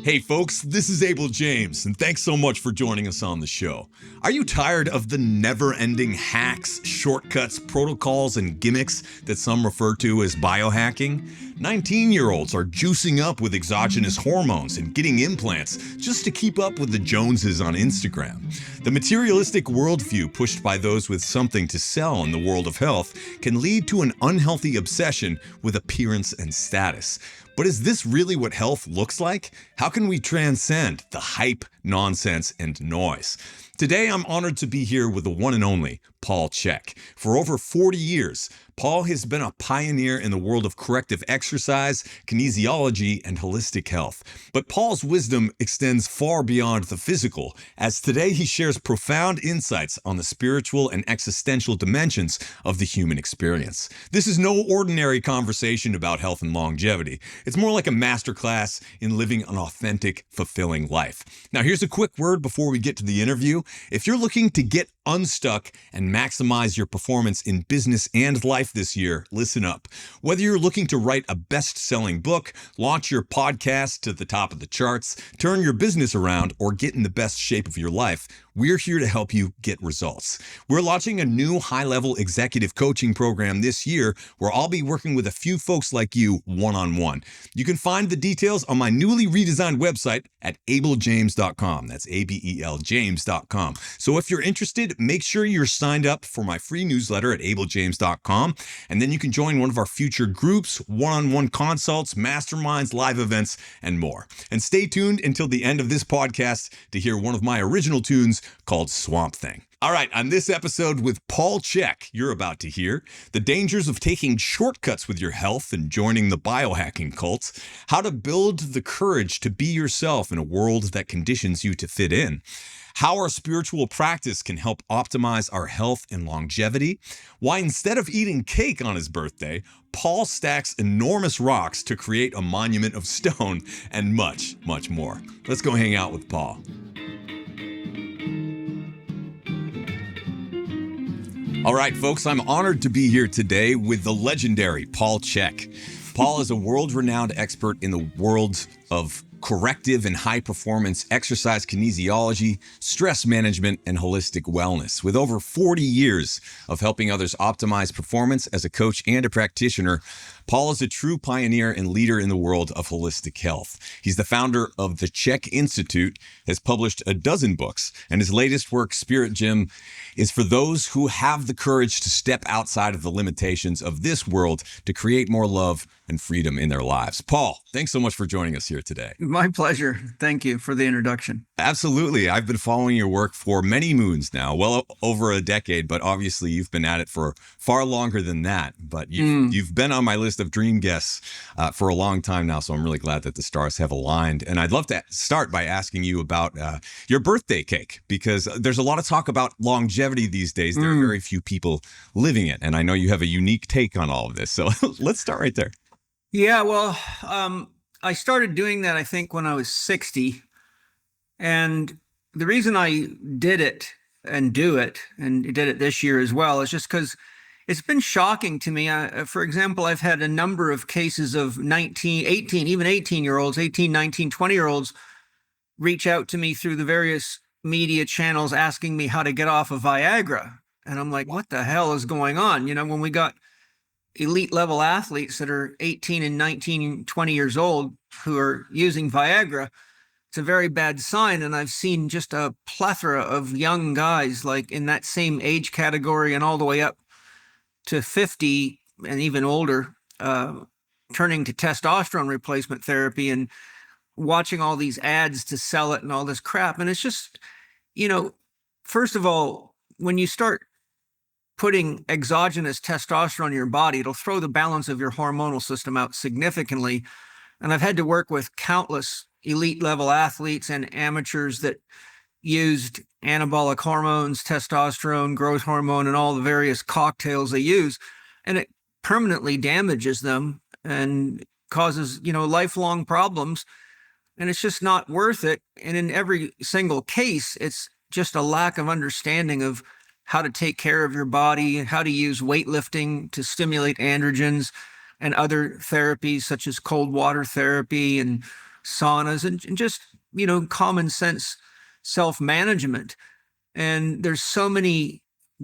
Hey folks, this is Abel James, and thanks so much for joining us on the show. Are you tired of the never-ending hacks, shortcuts, protocols, and gimmicks that some refer to as biohacking? 19-year-olds are juicing up with exogenous hormones and getting implants just to keep up with the Joneses on Instagram. The materialistic worldview pushed by those with something to sell in the world of health can lead to an unhealthy obsession with appearance and status. But is this really what health looks like? How can we transcend the hype, nonsense, and noise? Today, I'm honored to be here with the one and only Paul Chek. For over 40 years, Paul has been a pioneer in the world of corrective exercise, kinesiology, and holistic health. But Paul's wisdom extends far beyond the physical, as today he shares profound insights on the spiritual and existential dimensions of the human experience. This is no ordinary conversation about health and longevity. It's more like a masterclass in living an authentic, fulfilling life. Now, here's a quick word before we get to the interview. If you're looking to get unstuck and maximize your performance in business and life this year, listen up. Whether you're looking to write a best-selling book, launch your podcast to the top of the charts, turn your business around, or get in the best shape of your life, we're here to help you get results. We're launching a new high-level executive coaching program this year where I'll be working with a few folks like you one-on-one. You can find the details on my newly redesigned website at abeljames.com. That's A-B-E-L James.com. So if you're interested, make sure you're signed up for my free newsletter at abeljames.com, and then you can join one of our future groups, one-on-one consults, masterminds, live events, and more. And stay tuned until the end of this podcast to hear one of my original tunes called Swamp Thing. All right, on this episode with Paul Chek, you're about to hear the dangers of taking shortcuts with your health and joining the biohacking cults, how to build the courage to be yourself in a world that conditions you to fit in, how our spiritual practice can help optimize our health and longevity, why instead of eating cake on his birthday, Paul stacks enormous rocks to create a monument of stone, and much, much more. Let's go hang out with Paul. All right, folks, I'm honored to be here today with the legendary Paul Chek. Paul is a world-renowned expert in the world of corrective and high-performance exercise kinesiology, stress management, and holistic wellness. With over 40 years of helping others optimize performance as a coach and a practitioner, Paul is a true pioneer and leader in the world of holistic health. He's the founder of the Chek Institute, has published a dozen books, and his latest work, Spirit Gym, is for those who have the courage to step outside of the limitations of this world to create more love and freedom in their lives. Paul, thanks so much for joining us here today. My pleasure. Thank you for the introduction. Absolutely. I've been following your work for many moons now, well over a decade, but obviously you've been at it for far longer than that. But you've been on my list of dream guests for a long time now, so I'm really glad that the stars have aligned. And I'd love to start by asking you about your birthday cake, because there's a lot of talk about longevity these days. There are very few people living it, and I know you have a unique take on all of this. So let's start right there. Yeah, well, I started doing that, I think, when I was 60. And the reason I did it and did it this year as well, is just because it's been shocking to me. For example, I've had a number of cases of 19, 18, even 18-year-olds, 18, 19, 20-year-olds reach out to me through the various media channels asking me how to get off of Viagra. And I'm like, what the hell is going on? You know, when we got elite level athletes that are 18 and 19, 20 years old who are using Viagra, it's a very bad sign. And I've seen just a plethora of young guys like in that same age category and all the way up to 50 and even older, turning to testosterone replacement therapy and watching all these ads to sell it and all this crap. And it's just, you know, first of all, when you start putting exogenous testosterone in your body, it'll throw the balance of your hormonal system out significantly. And I've had to work with countless elite level athletes and amateurs that used anabolic hormones, testosterone, growth hormone, and all the various cocktails they use. And it permanently damages them and causes, you know, lifelong problems. And it's just not worth it. And in every single case, it's just a lack of understanding of how to take care of your body, how to use weightlifting to stimulate androgens and other therapies such as cold water therapy and saunas, and just, common sense self-management. And there's so many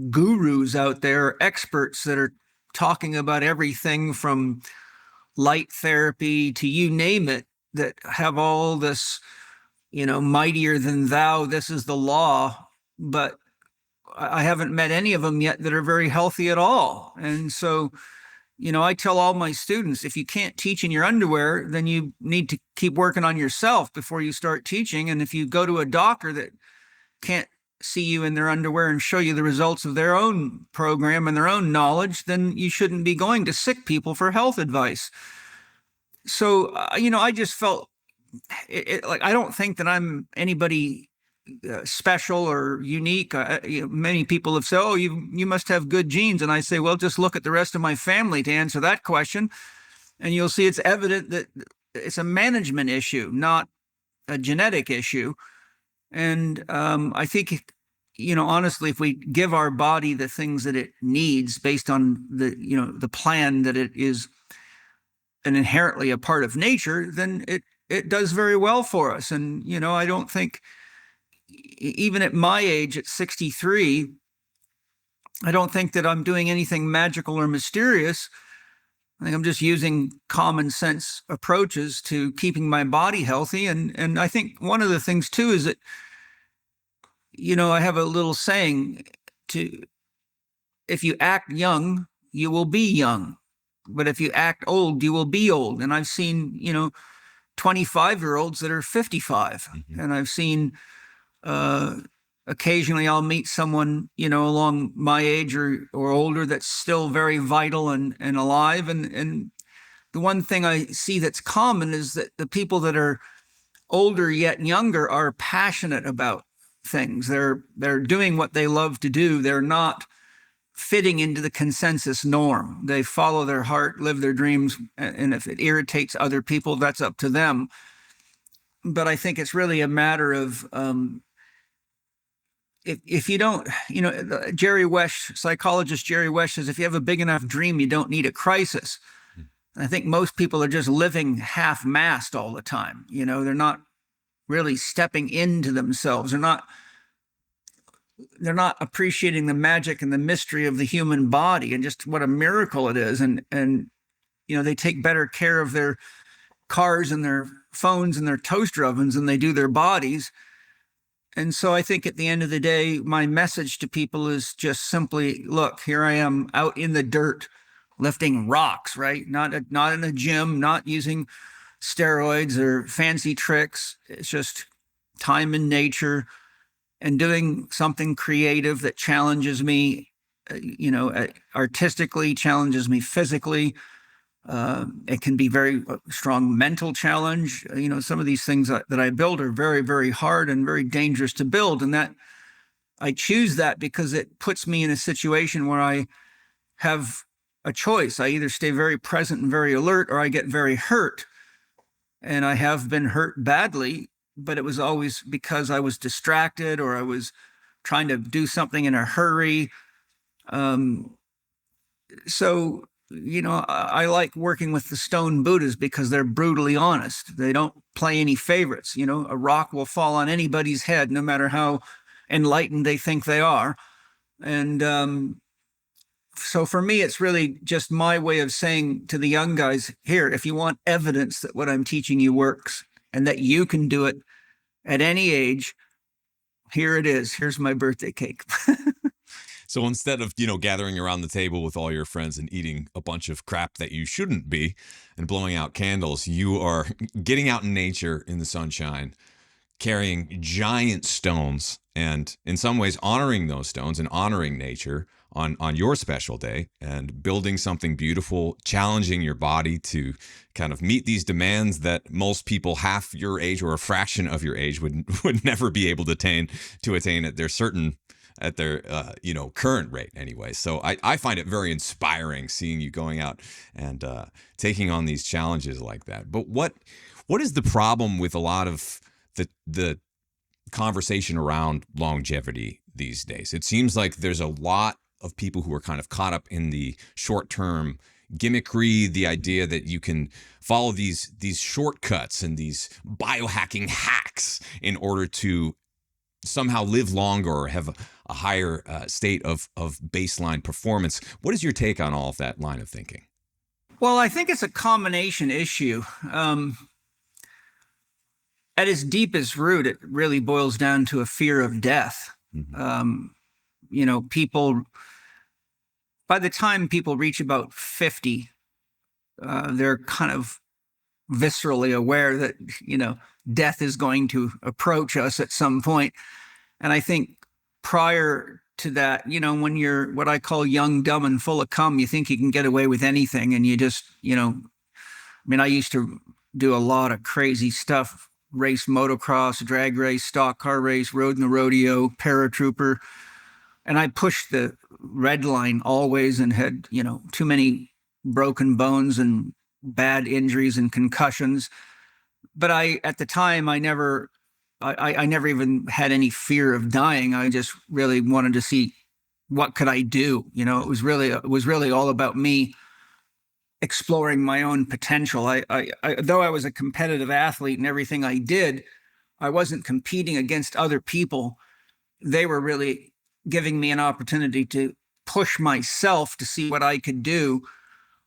gurus out there, experts that are talking about everything from light therapy to you name it, that have all this, mightier than thou, this is the law. But I haven't met any of them yet that are very healthy at all. And so, I tell all my students, if you can't teach in your underwear, then you need to keep working on yourself before you start teaching. And if you go to a doctor that can't see you in their underwear and show you the results of their own program and their own knowledge, then you shouldn't be going to sick people for health advice. So, I just felt like I don't think that I'm anybody special or unique. Many people have said, "Oh, you must have good genes," and I say, "Well, just look at the rest of my family to answer that question, and you'll see it's evident that it's a management issue, not a genetic issue." And I think, honestly, if we give our body the things that it needs based on the plan that it is an inherently a part of nature, then it does very well for us. And, I don't think, even at my age, at 63, I don't think that I'm doing anything magical or mysterious. I think I'm just using common sense approaches to keeping my body healthy. And I think one of the things too is that, I have a little saying if you act young, you will be young. But if you act old, you will be old. And I've seen, 25-year-olds that are 55. Mm-hmm. And I've seen, occasionally I'll meet someone, along my age or older that's still very vital and alive. And the one thing I see that's common is that the people that are older yet younger are passionate about things. They're doing what they love to do. They're not fitting into the consensus norm. They follow their heart, live their dreams, and if it irritates other people, that's up to them. But I think it's really a matter of if you don't, psychologist Jerry Wesh says, if you have a big enough dream, you don't need a crisis. I think most people are just living half-mast all the time. They're not really stepping into themselves. They're not appreciating the magic and the mystery of the human body and just what a miracle it is. And they take better care of their cars and their phones and their toaster ovens than they do their bodies. And so I think at the end of the day, my message to people is just simply, look, here I am out in the dirt, lifting rocks, right? Not in a gym, not using steroids or fancy tricks. It's just time in nature and doing something creative that challenges me, artistically, challenges me physically. It can be very strong mental challenge. Some of these things that I build are very, very hard and very dangerous to build. And that I choose that because it puts me in a situation where I have a choice. I either stay very present and very alert, or I get very hurt. And I have been hurt badly, but it was always because I was distracted or I was trying to do something in a hurry. So I like working with the stone Buddhas because they're brutally honest. They don't play any favorites. A rock will fall on anybody's head, no matter how enlightened they think they are. And so for me, it's really just my way of saying to the young guys, here, if you want evidence that what I'm teaching you works and that you can do it at any age, here it is. Here's my birthday cake. So instead of, gathering around the table with all your friends and eating a bunch of crap that you shouldn't be and blowing out candles, you are getting out in nature in the sunshine, carrying giant stones, and in some ways honoring those stones and honoring nature on your special day, and building something beautiful, challenging your body to kind of meet these demands that most people half your age or a fraction of your age would never be able to attain at their current rate anyway. So I find it very inspiring seeing you going out and taking on these challenges like that. But what is the problem with a lot of the conversation around longevity these days? It seems like there's a lot of people who are kind of caught up in the short-term, gimmickry, the idea that you can follow these shortcuts and these biohacking hacks in order to somehow live longer or have a higher state of baseline performance. What is your take on all of that line of thinking? Well, I think it's a combination issue. At its deepest root, it really boils down to a fear of death. People, by the time people reach about 50, they're kind of viscerally aware that, death is going to approach us at some point. And I think prior to that, when you're what I call young, dumb, and full of cum, you think you can get away with anything. And you just, I used to do a lot of crazy stuff, race motocross, drag race, stock car race, rode in the rodeo, paratrooper. And I pushed the red line always and had, too many broken bones and bad injuries and concussions. But at the time, I never even had any fear of dying. I just really wanted to see what could I do. It was really all about me exploring my own potential. Though I was a competitive athlete and everything I did, I wasn't competing against other people. They were really giving me an opportunity to push myself to see what I could do.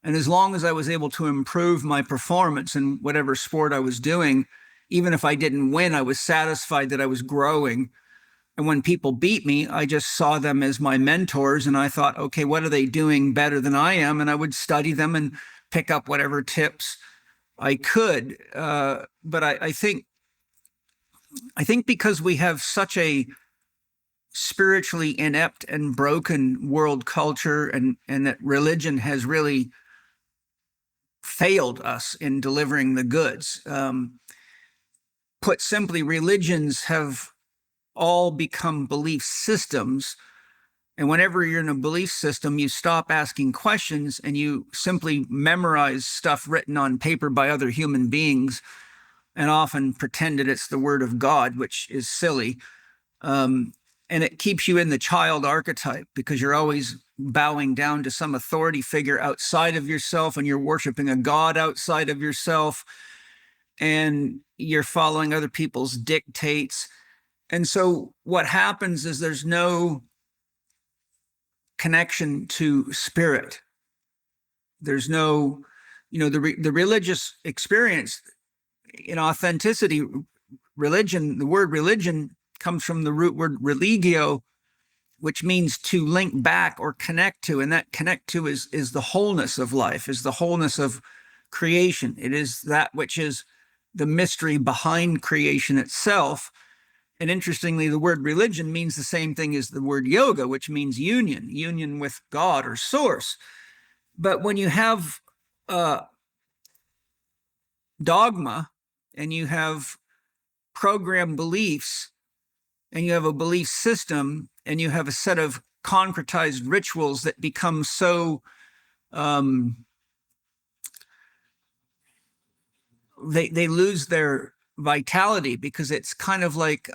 And as long as I was able to improve my performance in whatever sport I was doing, even if I didn't win, I was satisfied that I was growing. And when people beat me, I just saw them as my mentors. And I thought, okay, what are they doing better than I am? And I would study them and pick up whatever tips I could. But I think because we have such a spiritually inept and broken world culture, and that religion has really failed us in delivering the goods. Put simply, religions have all become belief systems. And whenever you're in a belief system, you stop asking questions and you simply memorize stuff written on paper by other human beings and often pretend that it's the word of God, which is silly. And it keeps you in the child archetype because you're always bowing down to some authority figure outside of yourself, and you're worshiping a God outside of yourself, and you're following other people's dictates. And so what happens is there's no connection to spirit. There's no, the religious experience, in authenticity, religion, the word religion comes from the root word religio, which means to link back or connect to. And that connect to is the wholeness of life, is the wholeness of creation. It is that which is the mystery behind creation itself. And interestingly, the word religion means the same thing as the word yoga, which means union with God or source. But when you have dogma and you have programmed beliefs and you have a belief system and you have a set of concretized rituals that become so they lose their vitality, because it's kind of like,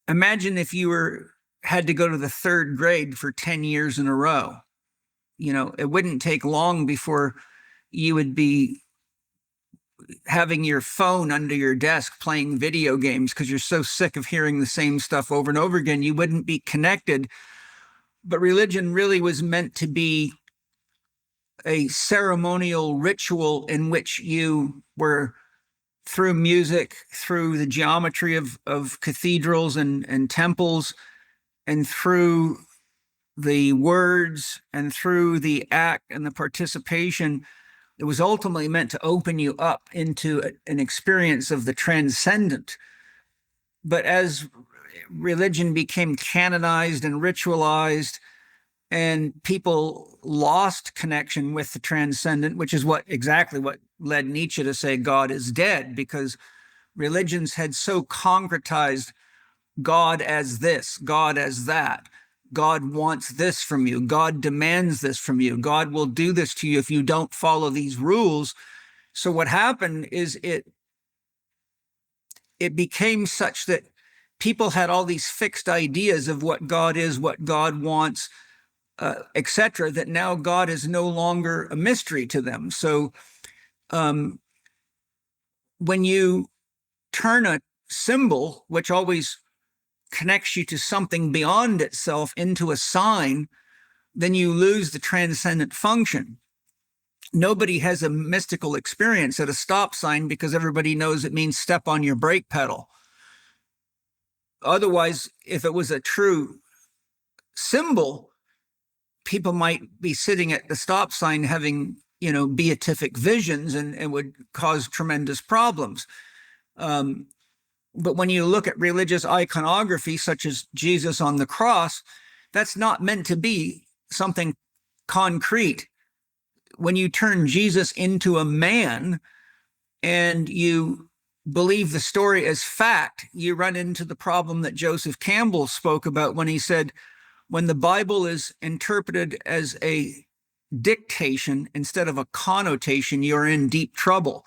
imagine if you had to go to the third grade for 10 years in a row. It wouldn't take long before you would be having your phone under your desk playing video games because you're so sick of hearing the same stuff over and over again. You wouldn't be connected. But religion really was meant to be a ceremonial ritual in which you were, through music, through the geometry of cathedrals and temples, and through the words and through the act and the participation, it was ultimately meant to open you up into an experience of the transcendent. But as religion became canonized and ritualized, and people lost connection with the transcendent, which is exactly what led Nietzsche to say God is dead, because religions had so concretized God as this, God as that. God wants this from you. God demands this from you. God will do this to you if you don't follow these rules. So what happened is it became such that people had all these fixed ideas of what God is, what God wants, etc., that now God is no longer a mystery to them. So when you turn a symbol, which always connects you to something beyond itself, into a sign, then you lose the transcendent function. Nobody has a mystical experience at a stop sign because everybody knows it means step on your brake pedal. Otherwise, if it was a true symbol, people might be sitting at the stop sign having, beatific visions and would cause tremendous problems. But when you look at religious iconography, such as Jesus on the cross, that's not meant to be something concrete. When you turn Jesus into a man and you believe the story as fact, you run into the problem that Joseph Campbell spoke about when he said, when the Bible is interpreted as a dictation instead of a connotation, you're in deep trouble.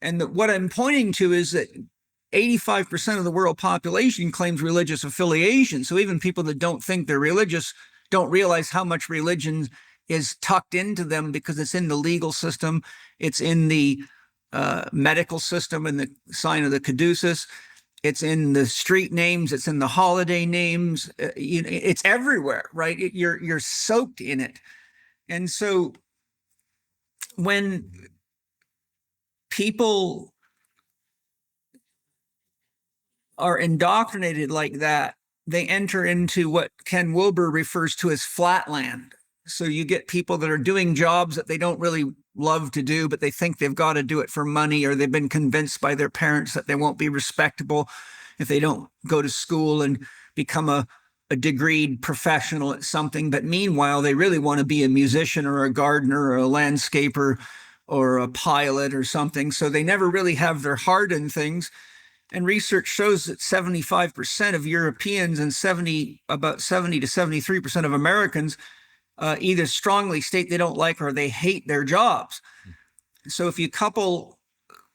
And what I'm pointing to is that 85% of the world population claims religious affiliation. So even people that don't think they're religious don't realize how much religion is tucked into them because it's in the legal system, it's in the medical system and the sign of the caduceus, it's in the street names, it's in the holiday names, it's everywhere, right? You're soaked in it. And so when people are indoctrinated like that, they enter into what Ken Wilber refers to as flatland. So you get people that are doing jobs that they don't really love to do, but they think they've got to do it for money, or they've been convinced by their parents that they won't be respectable if they don't go to school and become a degreed professional at something. But meanwhile, they really want to be a musician or a gardener or a landscaper or a pilot or something. So they never really have their heart in things. And research shows that 75% of Europeans and about 70 to 73% of Americans either strongly state they don't like or they hate their jobs. So if you couple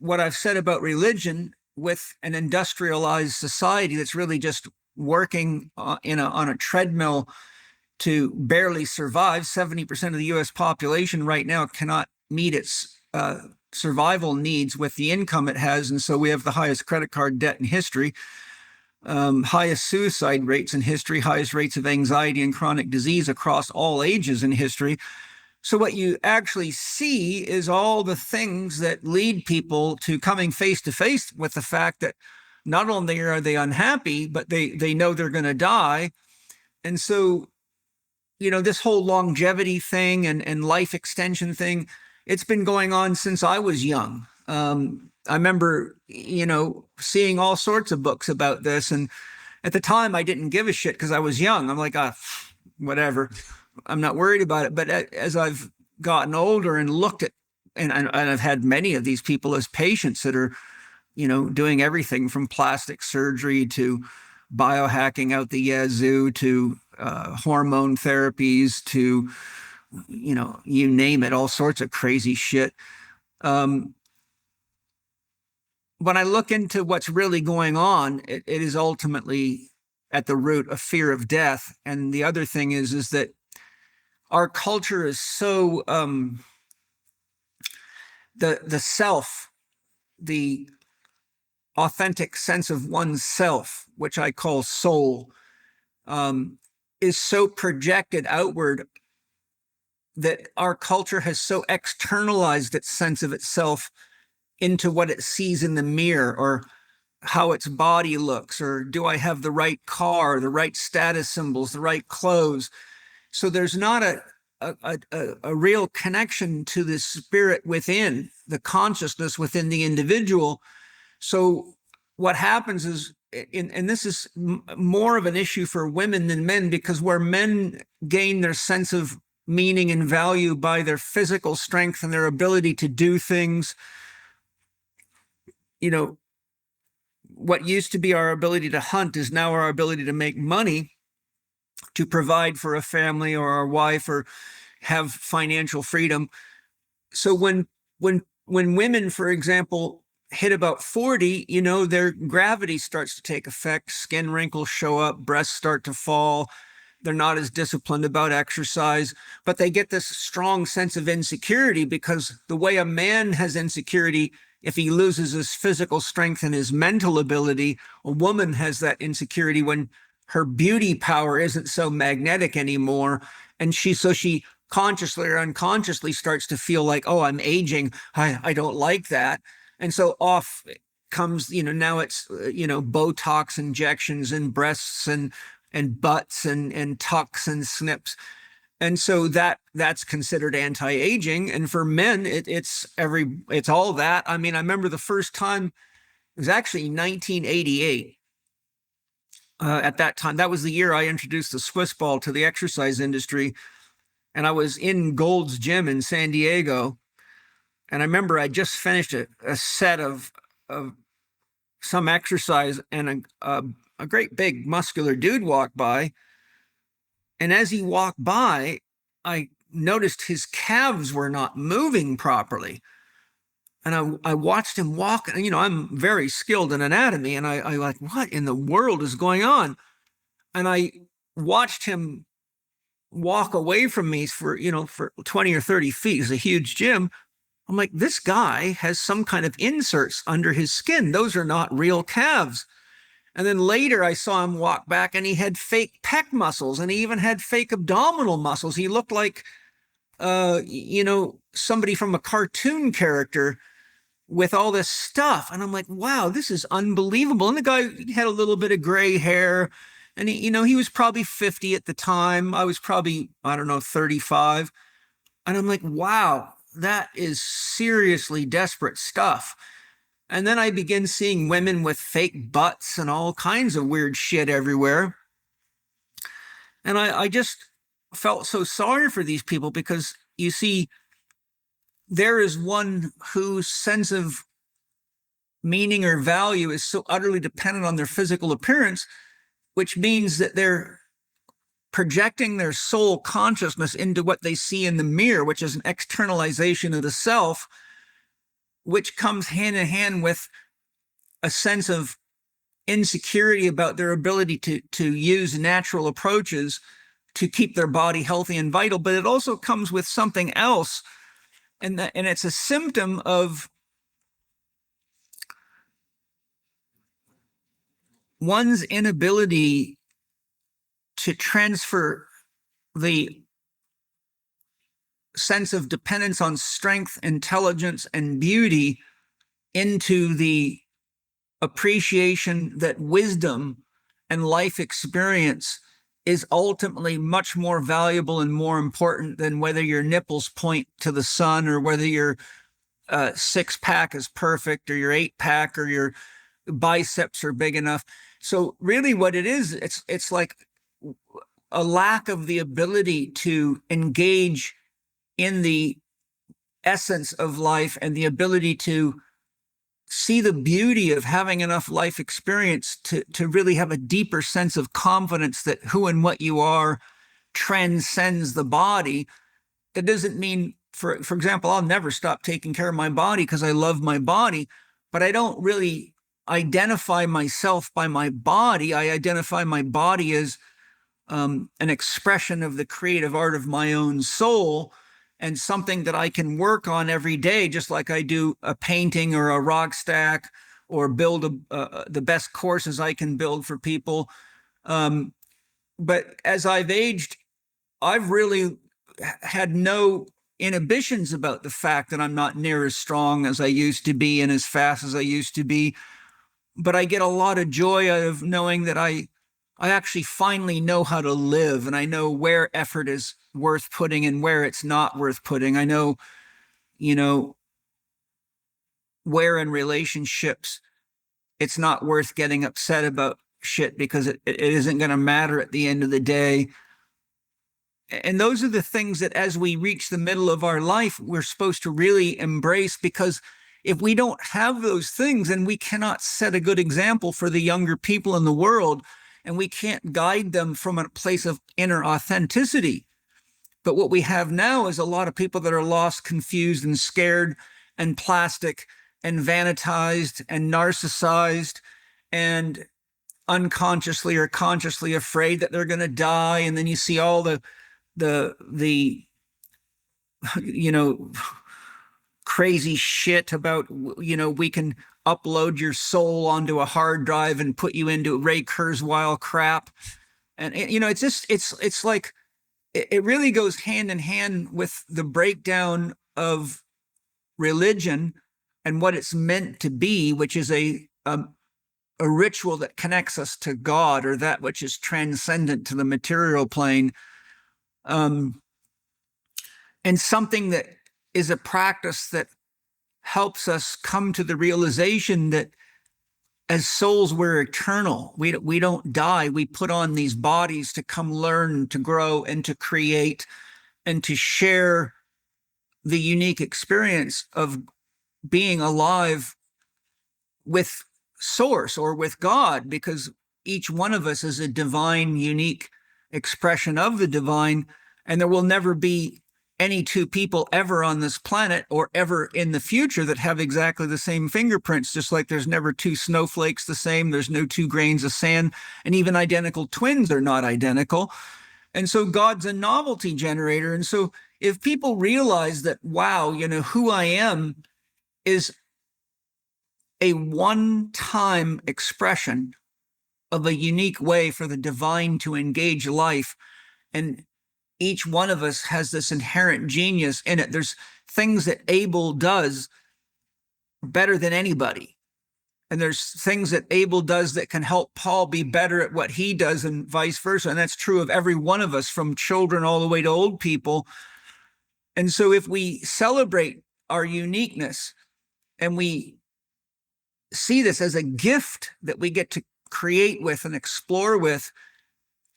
what I've said about religion with an industrialized society that's really just working on a treadmill to barely survive, 70% of the US population right now cannot meet its survival needs with the income it has. And so we have the highest credit card debt in history, highest suicide rates in history, highest rates of anxiety and chronic disease across all ages in history. So what you actually see is all the things that lead people to coming face to face with the fact that not only are they unhappy, but they know they're going to die. And so, this whole longevity thing and life extension thing, it's been going on since I was young. I remember, seeing all sorts of books about this. And at the time, I didn't give a shit because I was young. I'm like, whatever. I'm not worried about it. But as I've gotten older and looked at, and I've had many of these people as patients that are, doing everything from plastic surgery to biohacking out the yazoo to hormone therapies to, you name it, all sorts of crazy shit. When I look into what's really going on, it is ultimately at the root of fear of death. And the other thing is that our culture is so the self, the authentic sense of oneself, which I call soul, is so projected outward that our culture has so externalized its sense of itself into what it sees in the mirror, or how its body looks, or do I have the right car, the right status symbols, the right clothes. So there's not a real connection to the spirit within, the consciousness within the individual. So what happens is, and this is more of an issue for women than men, because where men gain their sense of meaning and value by their physical strength and their ability to do things, what used to be our ability to hunt is now our ability to make money, to provide for a family or our wife, or have financial freedom. So when women, for example, hit about 40, their gravity starts to take effect, skin wrinkles show up, breasts start to fall, They're not as disciplined about exercise, but they get this strong sense of insecurity, because the way a man has insecurity, if he loses his physical strength and his mental ability, a woman has that insecurity when her beauty power isn't so magnetic anymore. And she consciously or unconsciously starts to feel like, oh, I'm aging. I don't like that. And so off comes, now it's, Botox injections and breasts and butts and tucks and snips. And so that's considered anti-aging. And for men, it's all that. I mean, I remember the first time, it was actually 1988. At that time, that was the year I introduced the Swiss ball to the exercise industry. And I was in Gold's Gym in San Diego. And I remember I just finished a set of some exercise, and a great big muscular dude walked by. And as he walked by, I noticed his calves were not moving properly. And I watched him walk, and, I'm very skilled in anatomy, and I like, what in the world is going on? And I watched him walk away from me for 20 or 30 feet. It's a huge gym. I'm like, this guy has some kind of inserts under his skin. Those are not real calves. And then later I saw him walk back, and he had fake pec muscles, and he even had fake abdominal muscles. He looked like, somebody from a cartoon character with all this stuff. And I'm like, wow, this is unbelievable. And the guy had a little bit of gray hair, and he was probably 50 at the time. I was probably, 35. And I'm like, wow, that is seriously desperate stuff. And then I begin seeing women with fake butts and all kinds of weird shit everywhere. And I just felt so sorry for these people, because you see, there is one whose sense of meaning or value is so utterly dependent on their physical appearance, which means that they're projecting their soul consciousness into what they see in the mirror, which is an externalization of the self, which comes hand in hand with a sense of insecurity about their ability to use natural approaches to keep their body healthy and vital. But it also comes with something else, and it's a symptom of one's inability to transfer the sense of dependence on strength, intelligence, and beauty into the appreciation that wisdom and life experience is ultimately much more valuable and more important than whether your nipples point to the sun, or whether your six-pack is perfect, or your eight-pack, or your biceps are big enough. So really what it is, it's like a lack of the ability to engage in the essence of life, and the ability to see the beauty of having enough life experience to really have a deeper sense of confidence that who and what you are transcends the body. That doesn't mean, for example, I'll never stop taking care of my body because I love my body, but I don't really identify myself by my body. I identify my body as an expression of the creative art of my own soul, and something that I can work on every day, just like I do a painting or a rock stack, or build the best courses I can build for people. But as I've aged, I've really had no inhibitions about the fact that I'm not near as strong as I used to be and as fast as I used to be. But I get a lot of joy out of knowing that I actually finally know how to live, and I know where effort is worth putting and where it's not worth putting. I know, where in relationships it's not worth getting upset about shit, because it isn't going to matter at the end of the day. And those are the things that, as we reach the middle of our life, we're supposed to really embrace, because if we don't have those things, then we cannot set a good example for the younger people in the world, and we can't guide them from a place of inner authenticity. But what we have now is a lot of people that are lost, confused, and scared, and plastic, and vanitized, and narcissized. And unconsciously or consciously afraid that they're going to die. And then you see all the crazy shit about, we can upload your soul onto a hard drive and put you into Ray Kurzweil crap. And, it's like, it really goes hand in hand with the breakdown of religion and what it's meant to be, which is a ritual that connects us to God, or that which is transcendent to the material plane. And something that is a practice that helps us come to the realization that as souls, we're eternal. We don't die. We put on these bodies to come learn, to grow, and to create, and to share the unique experience of being alive with Source or with God, because each one of us is a divine, unique expression of the divine, and there will never be any two people ever on this planet or ever in the future that have exactly the same fingerprints, just like there's never two snowflakes the same, there's no two grains of sand, and even identical twins are not identical. And so God's a novelty generator. And so if people realize that, wow, who I am is a one-time expression of a unique way for the divine to engage life, and each one of us has this inherent genius in it. There's things that Abel does better than anybody. And there's things that Abel does that can help Paul be better at what he does, and vice versa. And that's true of every one of us, from children all the way to old people. And so if we celebrate our uniqueness and we see this as a gift that we get to create with and explore with,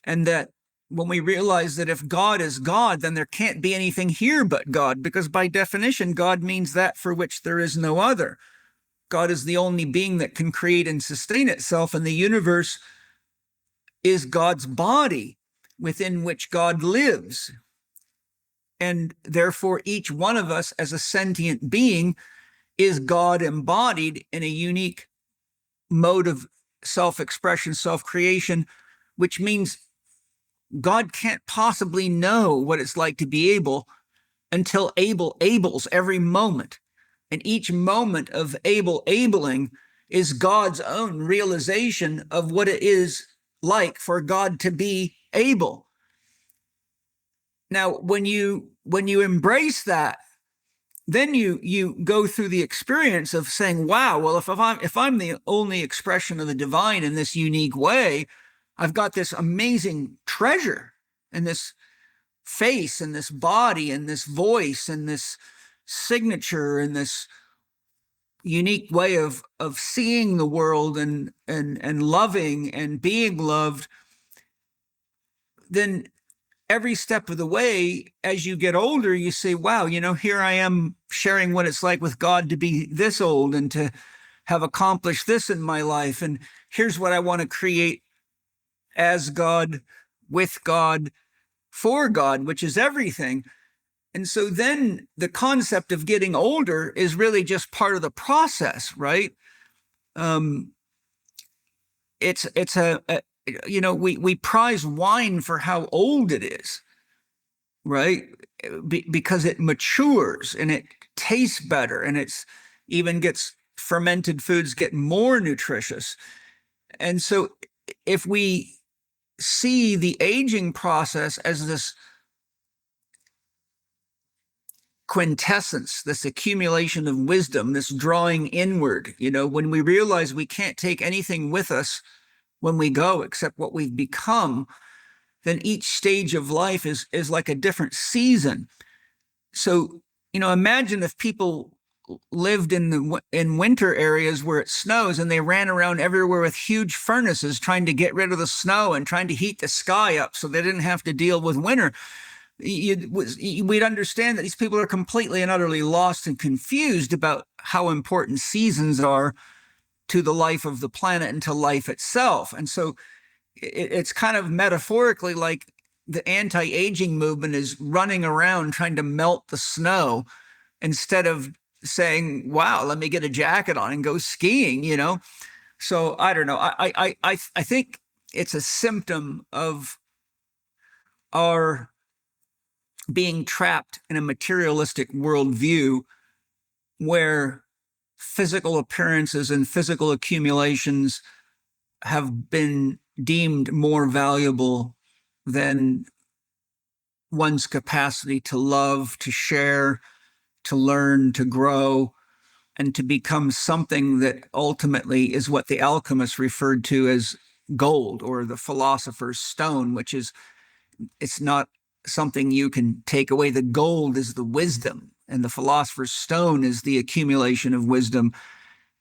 and that when we realize that if God is God, then there can't be anything here but God, because by definition, God means that for which there is no other. God is the only being that can create and sustain itself, and the universe is God's body within which God lives. And therefore, each one of us as a sentient being is God embodied in a unique mode of self-expression, self-creation, which means God can't possibly know what it's like to be Abel until Abel Abels every moment. And each moment of Abel Abeling is God's own realization of what it is like for God to be Abel. Now, when you embrace that, then you go through the experience of saying, wow, well, if I'm the only expression of the divine in this unique way, I've got this amazing treasure and this face and this body and this voice and this signature and this unique way of seeing the world and loving and being loved. Then every step of the way, as you get older, you say, wow, here I am sharing what it's like with God to be this old and to have accomplished this in my life. And here's what I want to create as God, with God, for God, which is everything. And so then the concept of getting older is really just part of the process, right? We prize wine for how old it is, right? Because it matures and it tastes better, and it's even gets fermented foods get more nutritious. And so if we see the aging process as this quintessence, this accumulation of wisdom, this drawing inward, when we realize we can't take anything with us when we go except what we've become, then each stage of life is like a different season. So, imagine if people lived in winter areas where it snows, and they ran around everywhere with huge furnaces trying to get rid of the snow and trying to heat the sky up so they didn't have to deal with winter. We'd understand that these people are completely and utterly lost and confused about how important seasons are to the life of the planet and to life itself. And so it's kind of metaphorically like the anti-aging movement is running around trying to melt the snow instead of saying, wow, let me get a jacket on and go skiing, So I don't know. I think it's a symptom of our being trapped in a materialistic worldview where physical appearances and physical accumulations have been deemed more valuable than one's capacity to love, to share, to learn, to grow, and to become something that ultimately is what the alchemists referred to as gold, or the philosopher's stone, which is, it's not something you can take away. The gold is the wisdom, and the philosopher's stone is the accumulation of wisdom.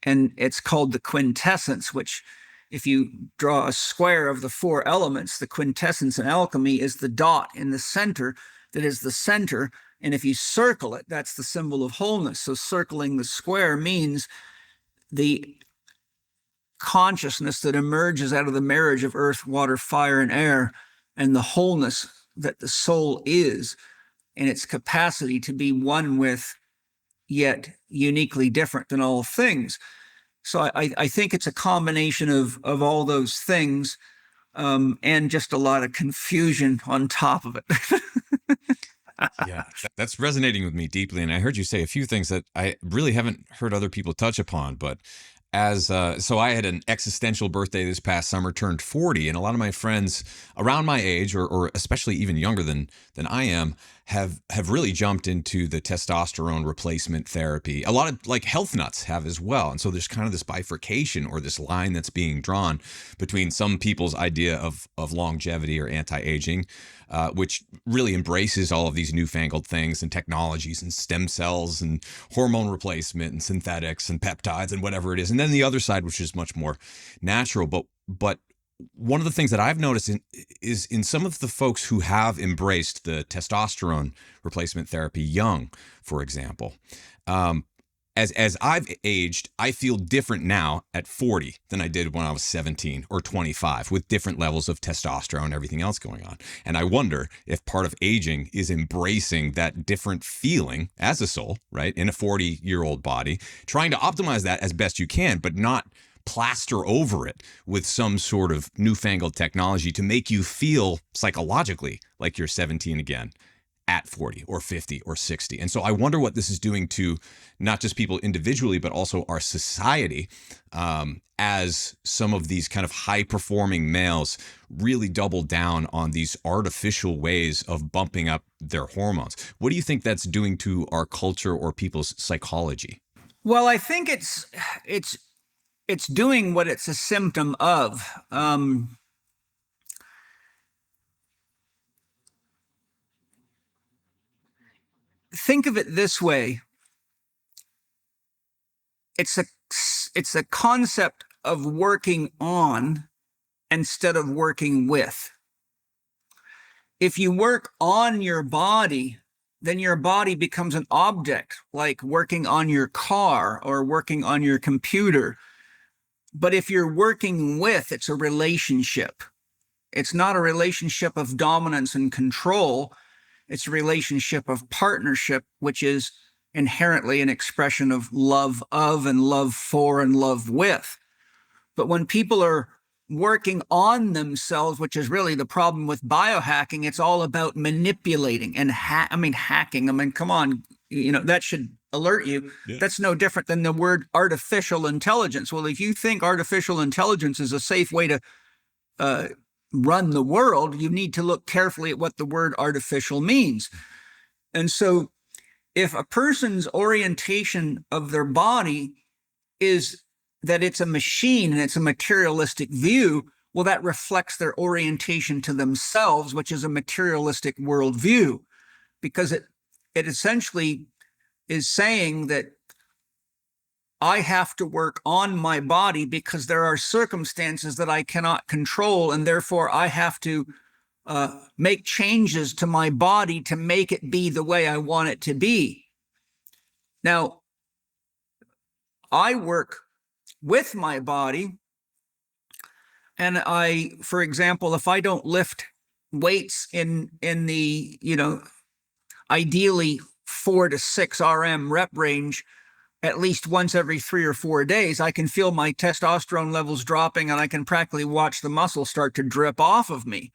And it's called the quintessence, which, if you draw a square of the four elements, the quintessence in alchemy is the dot in the center that is the center. And if you circle it, that's the symbol of wholeness. So circling the square means the consciousness that emerges out of the marriage of earth, water, fire, and air, and the wholeness that the soul is, and its capacity to be one with, yet uniquely different than all things. So I think it's a combination of all those things, and just a lot of confusion on top of it. Yeah, that's resonating with me deeply. And I heard you say a few things that I really haven't heard other people touch upon. But so I had an existential birthday this past summer, turned 40, and a lot of my friends around my age, or especially even younger than I am, have really jumped into the testosterone replacement therapy. A lot of like health nuts have as well. And so there's kind of this bifurcation, or this line that's being drawn between some people's idea of longevity or anti-aging, which really embraces all of these newfangled things and technologies and stem cells and hormone replacement and synthetics and peptides and whatever it is. And then the other side, which is much more natural. But one of the things that I've noticed is in some of the folks who have embraced the testosterone replacement therapy young, for example, as I've aged, I feel different now at 40 than I did when I was 17 or 25, with different levels of testosterone and everything else going on. And I wonder if part of aging is embracing that different feeling as a soul, right, in a 40-year-old body, trying to optimize that as best you can, but not plaster over it with some sort of newfangled technology to make you feel psychologically like you're 17 again at 40 or 50 or 60. And so I wonder what this is doing to not just people individually, but also our society, as some of these kind of high performing males really double down on these artificial ways of bumping up their hormones. What do you think that's doing to our culture or people's psychology? Well, I think it's doing what it's a symptom of. Think of it this way. It's a concept of working on instead of working with. If you work on your body, then your body becomes an object, like working on your car or working on your computer. But if you're working with, it's a relationship. It's not a relationship of dominance and control. It's a relationship of partnership, which is inherently an expression of love of and love for and love with. But when people are working on themselves, which is really the problem with biohacking, it's all about manipulating and hacking. I mean, come on, that should alert you. Yeah. That's no different than the word artificial intelligence. Well, if you think artificial intelligence is a safe way to run the world, you need to look carefully at what the word artificial means. And so if a person's orientation of their body is that it's a machine and it's a materialistic view, well, that reflects their orientation to themselves, which is a materialistic worldview, because it essentially is saying that I have to work on my body because there are circumstances that I cannot control, and therefore I have to make changes to my body to make it be the way I want it to be. Now, I work with my body, and for example, if I don't lift weights in the, ideally 4 to 6 RM rep range, at least once every 3 or 4 days, I can feel my testosterone levels dropping, and I can practically watch the muscle start to drip off of me.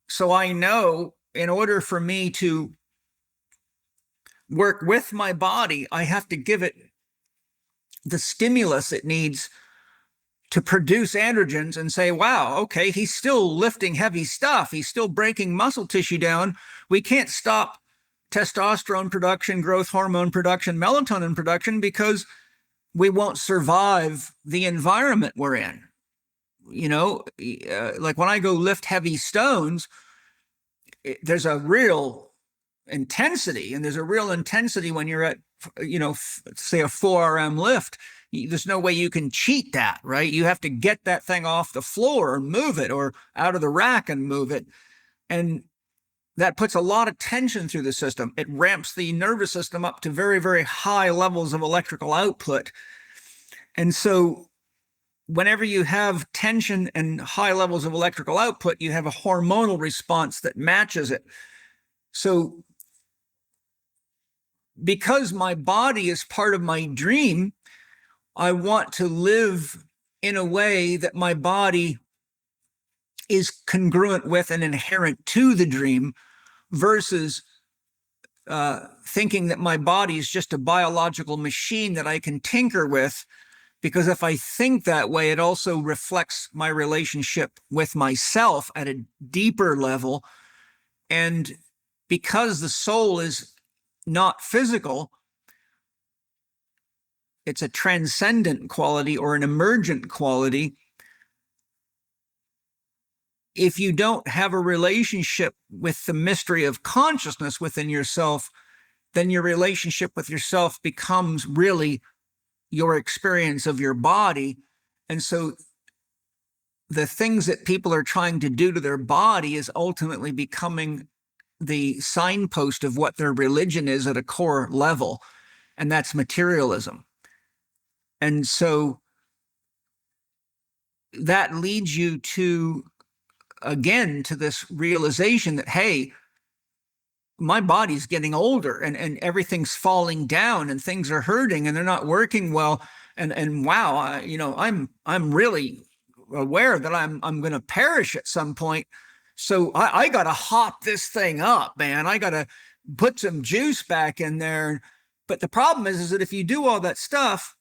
So I know in order for me to work with my body, I have to give it the stimulus it needs to produce androgens and say, wow, okay, he's still lifting heavy stuff. He's still breaking muscle tissue down. We can't stop testosterone production, growth hormone production, melatonin production, because we won't survive the environment we're in. Like when I go lift heavy stones, there's a real intensity, and there's a real intensity when you're at, say a 4RM lift. There's no way you can cheat that, right? You have to get that thing off the floor and move it, or out of the rack and move it. And that puts a lot of tension through the system. It ramps the nervous system up to very, very high levels of electrical output. And so whenever you have tension and high levels of electrical output, you have a hormonal response that matches it. So because my body is part of my dream, I want to live in a way that my body is congruent with and inherent to the dream, versus thinking that my body is just a biological machine that I can tinker with. Because if I think that way, it also reflects my relationship with myself at a deeper level. And because the soul is not physical, it's a transcendent quality or an emergent quality. If you don't have a relationship with the mystery of consciousness within yourself, then your relationship with yourself becomes really your experience of your body. And so the things that people are trying to do to their body is ultimately becoming the signpost of what their religion is at a core level, and that's materialism. And so that leads you to, again, to this realization that, hey, my body's getting older, and everything's falling down, and things are hurting, and they're not working well. And wow, I'm really aware that I'm going to perish at some point. So I got to hop this thing up, man. I got to put some juice back in there. But the problem is that if you do all that stuff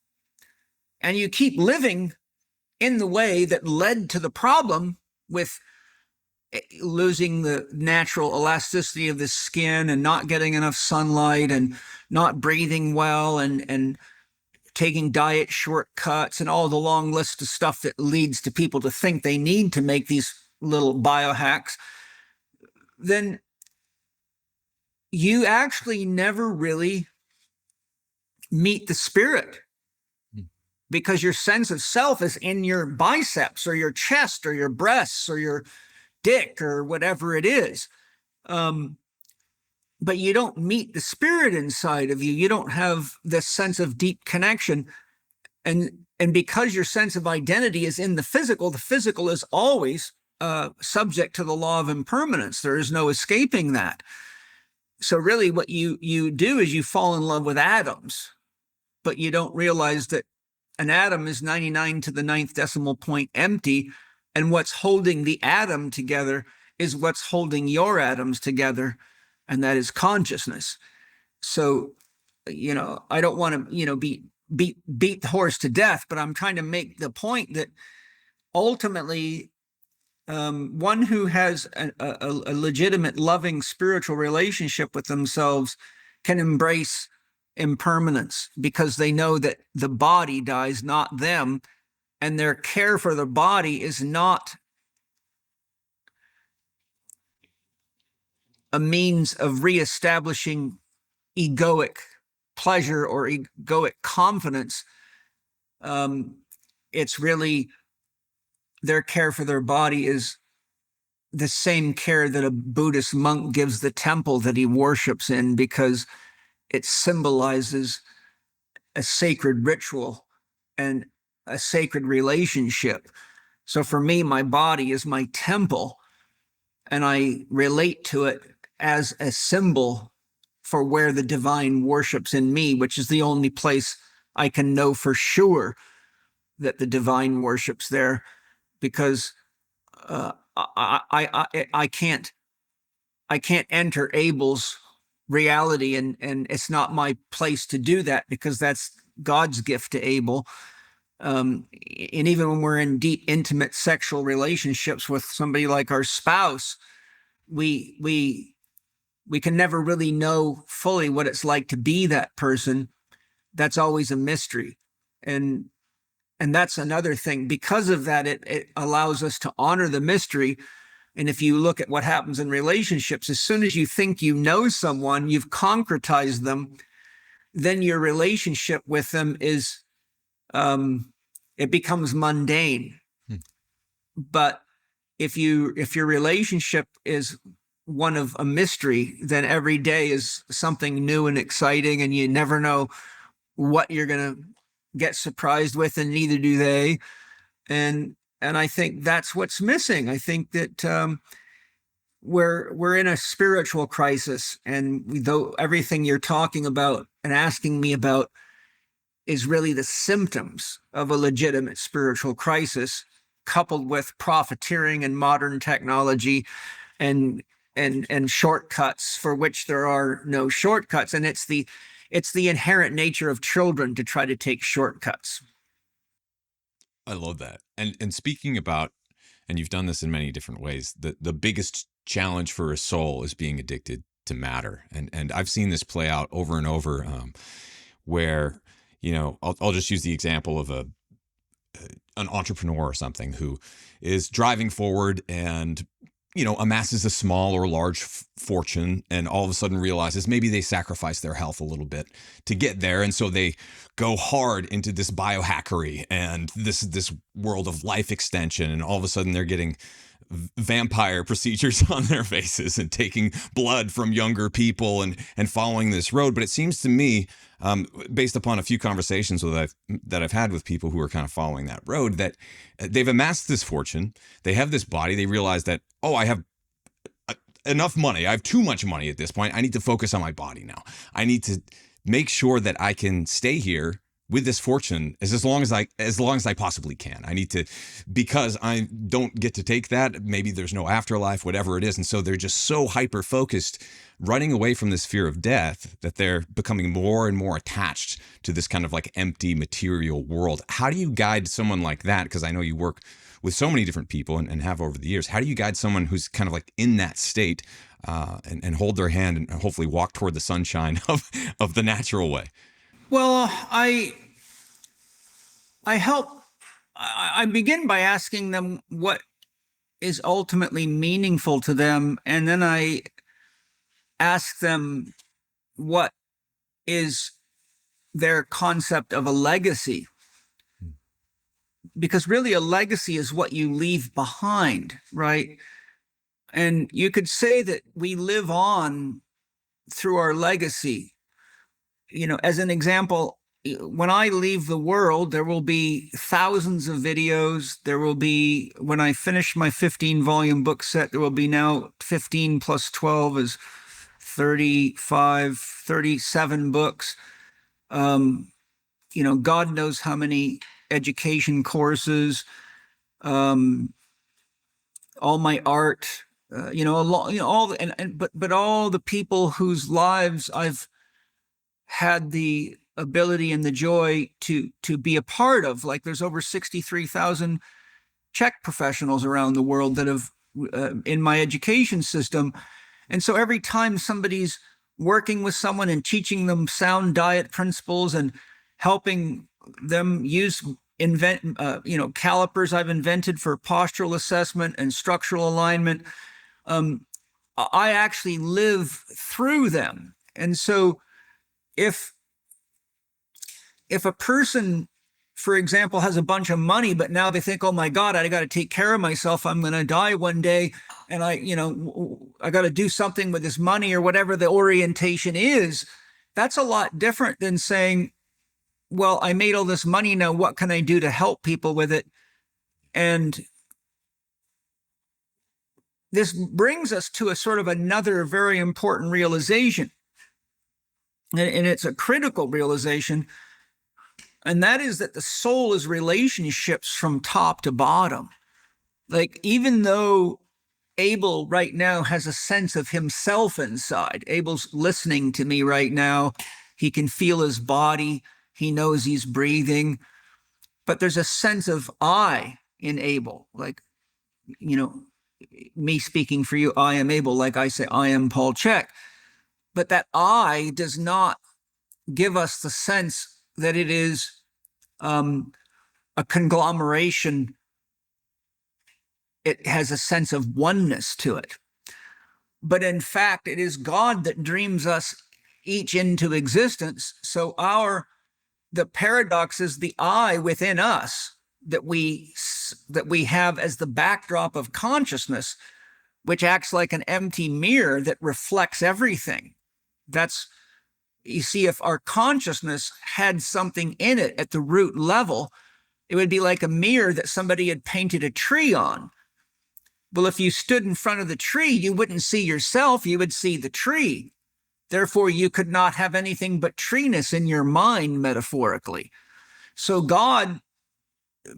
and you keep living in the way that led to the problem, with losing the natural elasticity of the skin and not getting enough sunlight and not breathing well and taking diet shortcuts and all the long list of stuff that leads to people to think they need to make these little biohacks, then you actually never really meet the spirit, because your sense of self is in your biceps or your chest or your breasts or your dick or whatever it is. But you don't meet the spirit inside of you. You don't have this sense of deep connection. And because your sense of identity is in the physical is always subject to the law of impermanence. There is no escaping that. So really what you do is you fall in love with atoms, but you don't realize that an atom is 99 to the 9th decimal point empty, and what's holding the atom together is what's holding your atoms together, and that is consciousness. So, I don't want to, beat the horse to death, but I'm trying to make the point that ultimately, one who has a legitimate, loving, spiritual relationship with themselves can embrace impermanence, because they know that the body dies, not them, and their care for the body is not a means of reestablishing egoic pleasure or egoic confidence. It's really their care for their body is the same care that a Buddhist monk gives the temple that he worships in, because it symbolizes a sacred ritual and a sacred relationship. So for me, my body is my temple, and I relate to it as a symbol for where the divine worships in me, which is the only place I can know for sure that the divine worship's there, because I can't enter Abel's reality, and it's not my place to do that, because that's God's gift to Abel. And even when we're in deep, intimate sexual relationships with somebody like our spouse, we can never really know fully what it's like to be that person. That's always a mystery. And that's another thing. Because of that, it allows us to honor the mystery. And if you look at what happens in relationships, as soon as you think you know someone, you've concretized them, then your relationship with them is, it becomes mundane. But if your relationship is one of a mystery, then every day is something new and exciting, and you never know what you're going to get surprised with, and neither do they. And I think that's what's missing. I think that we're in a spiritual crisis, and though everything you're talking about and asking me about is really the symptoms of a legitimate spiritual crisis, coupled with profiteering and modern technology and shortcuts for which there are no shortcuts. And it's the inherent nature of children to try to take shortcuts. I love that. And speaking about, and you've done this in many different ways, the biggest challenge for a soul is being addicted to matter. And I've seen this play out over and over, where, I'll just use the example of an entrepreneur or something who is driving forward and amasses a small or large fortune, and all of a sudden realizes maybe they sacrifice their health a little bit to get there. And so they go hard into this biohackery and this world of life extension. And all of a sudden they're getting vampire procedures on their faces and taking blood from younger people and following this road. But it seems to me, based upon a few conversations that I've had with people who are kind of following that road, that they've amassed this fortune, they have this body, they realize that, oh, I have enough money, I have too much money at this point, I need to focus on my body now. I need to make sure that I can stay here with this fortune as long as I possibly can. I need to, because I don't get to take that. Maybe there's no afterlife, whatever it is. And so they're just so hyper focused, running away from this fear of death, that they're becoming more and more attached to this kind of like empty material world. How do you guide someone like that? Because I know you work with so many different people and have over the years. How do you guide someone who's kind of like in that state, and hold their hand and hopefully walk toward the sunshine of the natural way? Well, I begin by asking them what is ultimately meaningful to them, and then I ask them what is their concept of a legacy. Because really a legacy is what you leave behind, right? And you could say that we live on through our legacy. As an example, when I leave the world, there will be thousands of videos. There will be, when I finish my 15-volume book set, there will be now 15 plus 12 is 35, 37 books. God knows how many education courses, all my art, all the people whose lives I've had the ability and the joy to be a part of. Like, there's over 63,000 Czech professionals around the world that have in my education system. And so every time somebody's working with someone and teaching them sound diet principles and helping them invent calipers I've invented for postural assessment and structural alignment, I actually live through them. And so if a person, for example, has a bunch of money, but now they think, oh my God, I got to take care of myself, I'm going to die one day, and I got to do something with this money, or whatever the orientation is, that's a lot different than saying, well, I made all this money, now what can I do to help people with it? And this brings us to a sort of another very important realization. And it's a critical realization. And that is that the soul is relationships from top to bottom. Like, even though Abel right now has a sense of himself inside, Abel's listening to me right now. He can feel his body. He knows he's breathing. But there's a sense of I in Abel. Like, you know, me speaking for you, I am Abel. Like I say, I am Paul Chek. But that I does not give us the sense that it is a conglomeration. It has a sense of oneness to it. But in fact, it is God that dreams us each into existence. So the paradox is the I within us that we have as the backdrop of consciousness, which acts like an empty mirror that reflects everything. You see, if our consciousness had something in it at the root level, it would be like a mirror that somebody had painted a tree on. Well, if you stood in front of the tree, you wouldn't see yourself, you would see the tree. Therefore, you could not have anything but treeness in your mind, metaphorically. So God,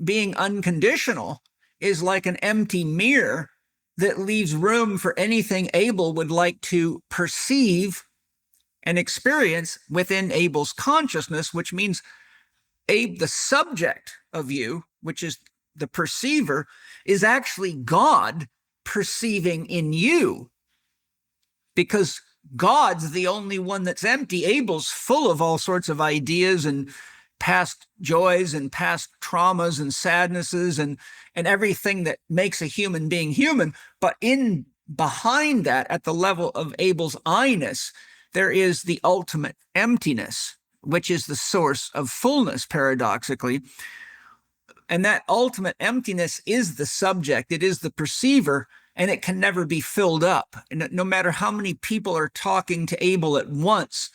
being unconditional, is like an empty mirror that leaves room for anything Abel would like to perceive and experience within Abel's consciousness, which means the subject of you, which is the perceiver, is actually God perceiving in you, because God's the only one that's empty. Abel's full of all sorts of ideas and past joys and past traumas and sadnesses and everything that makes a human being human. But behind that, at the level of Abel's I-ness, there is the ultimate emptiness, which is the source of fullness, paradoxically. And that ultimate emptiness is the subject, it is the perceiver, and it can never be filled up. And no matter how many people are talking to Abel at once,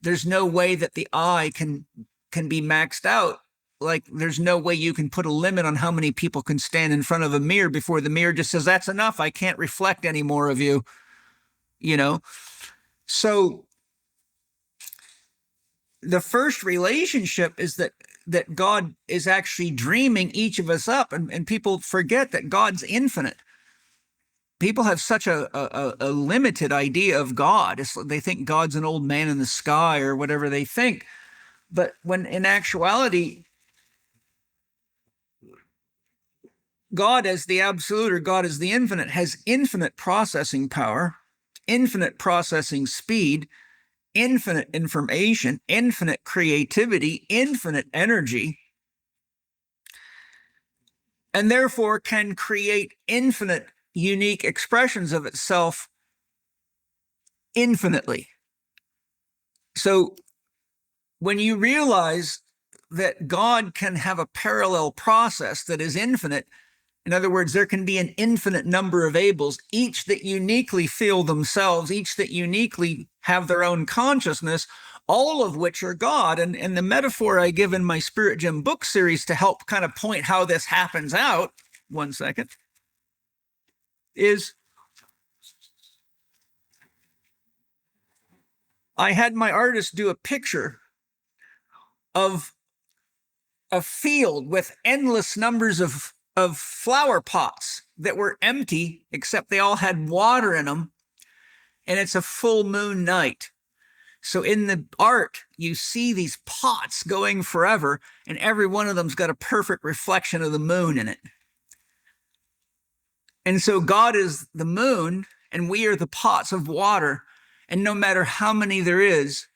there's no way that the I can be maxed out. Like, there's no way you can put a limit on how many people can stand in front of a mirror before the mirror just says, that's enough, I can't reflect any more of you, you know? So the first relationship is that God is actually dreaming each of us up, and people forget that God's infinite. People have such a limited idea of God. They think God's an old man in the sky or whatever they think. But when in actuality, God as the absolute, or God as the infinite, has infinite processing power, infinite processing speed, infinite information, infinite creativity, infinite energy, and therefore can create infinite unique expressions of itself infinitely. So when you realize that God can have a parallel process that is infinite, in other words, there can be an infinite number of Abels, each that uniquely feel themselves, each that uniquely have their own consciousness, all of which are God. And the metaphor I give in my Spirit Gym book series to help kind of point how this happens out, one second, is I had my artist do a picture of a field with endless numbers of flower pots that were empty, except they all had water in them, and it's a full moon night. So in the art, you see these pots going forever, and every one of them's got a perfect reflection of the moon in it. And so God is the moon, and we are the pots of water, and no matter how many there is,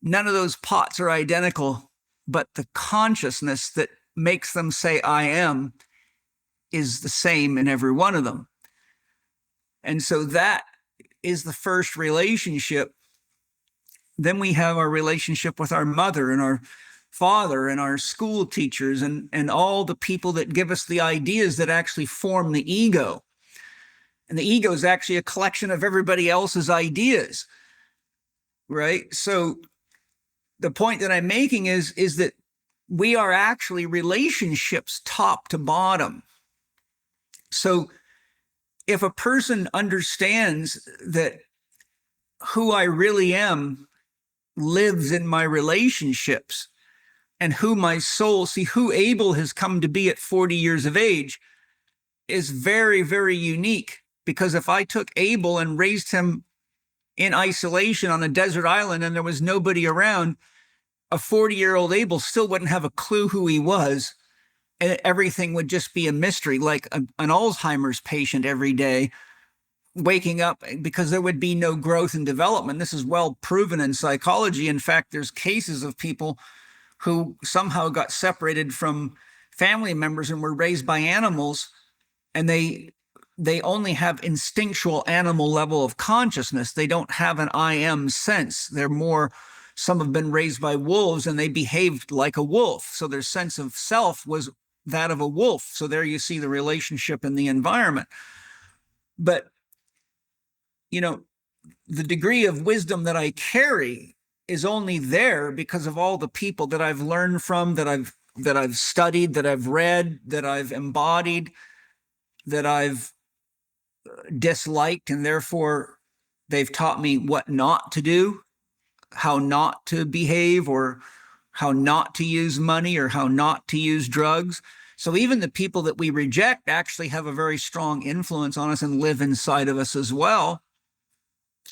none of those pots are identical, but the consciousness that makes them say I am is the same in every one of them. And so that is the first relationship. Then we have our relationship with our mother and our father and our school teachers and all the people that give us the ideas that actually form the ego. And the ego is actually a collection of everybody else's ideas, right? So the point that I'm making is that we are actually relationships top to bottom. So if a person understands that who I really am lives in my relationships, and who my soul, see, who Abel has come to be at 40 years of age is very, very unique. Because if I took Abel and raised him in isolation on a desert island and there was nobody around, a 40-year-old Abel still wouldn't have a clue who he was. And everything would just be a mystery, like an Alzheimer's patient every day waking up, because there would be no growth and development. This is well proven in psychology. In fact, there's cases of people who somehow got separated from family members and were raised by animals, and they only have instinctual animal level of consciousness. They don't have an I am sense. They're more, some have been raised by wolves and they behaved like a wolf. So their sense of self was that of a wolf. So there you see the relationship in the environment. But, you know, the degree of wisdom that I carry is only there because of all the people that I've learned from, that I've studied, that I've read, that I've embodied, that I've disliked, and therefore they've taught me what not to do, how not to behave, or how not to use money, or how not to use drugs. So even the people that we reject actually have a very strong influence on us and live inside of us as well,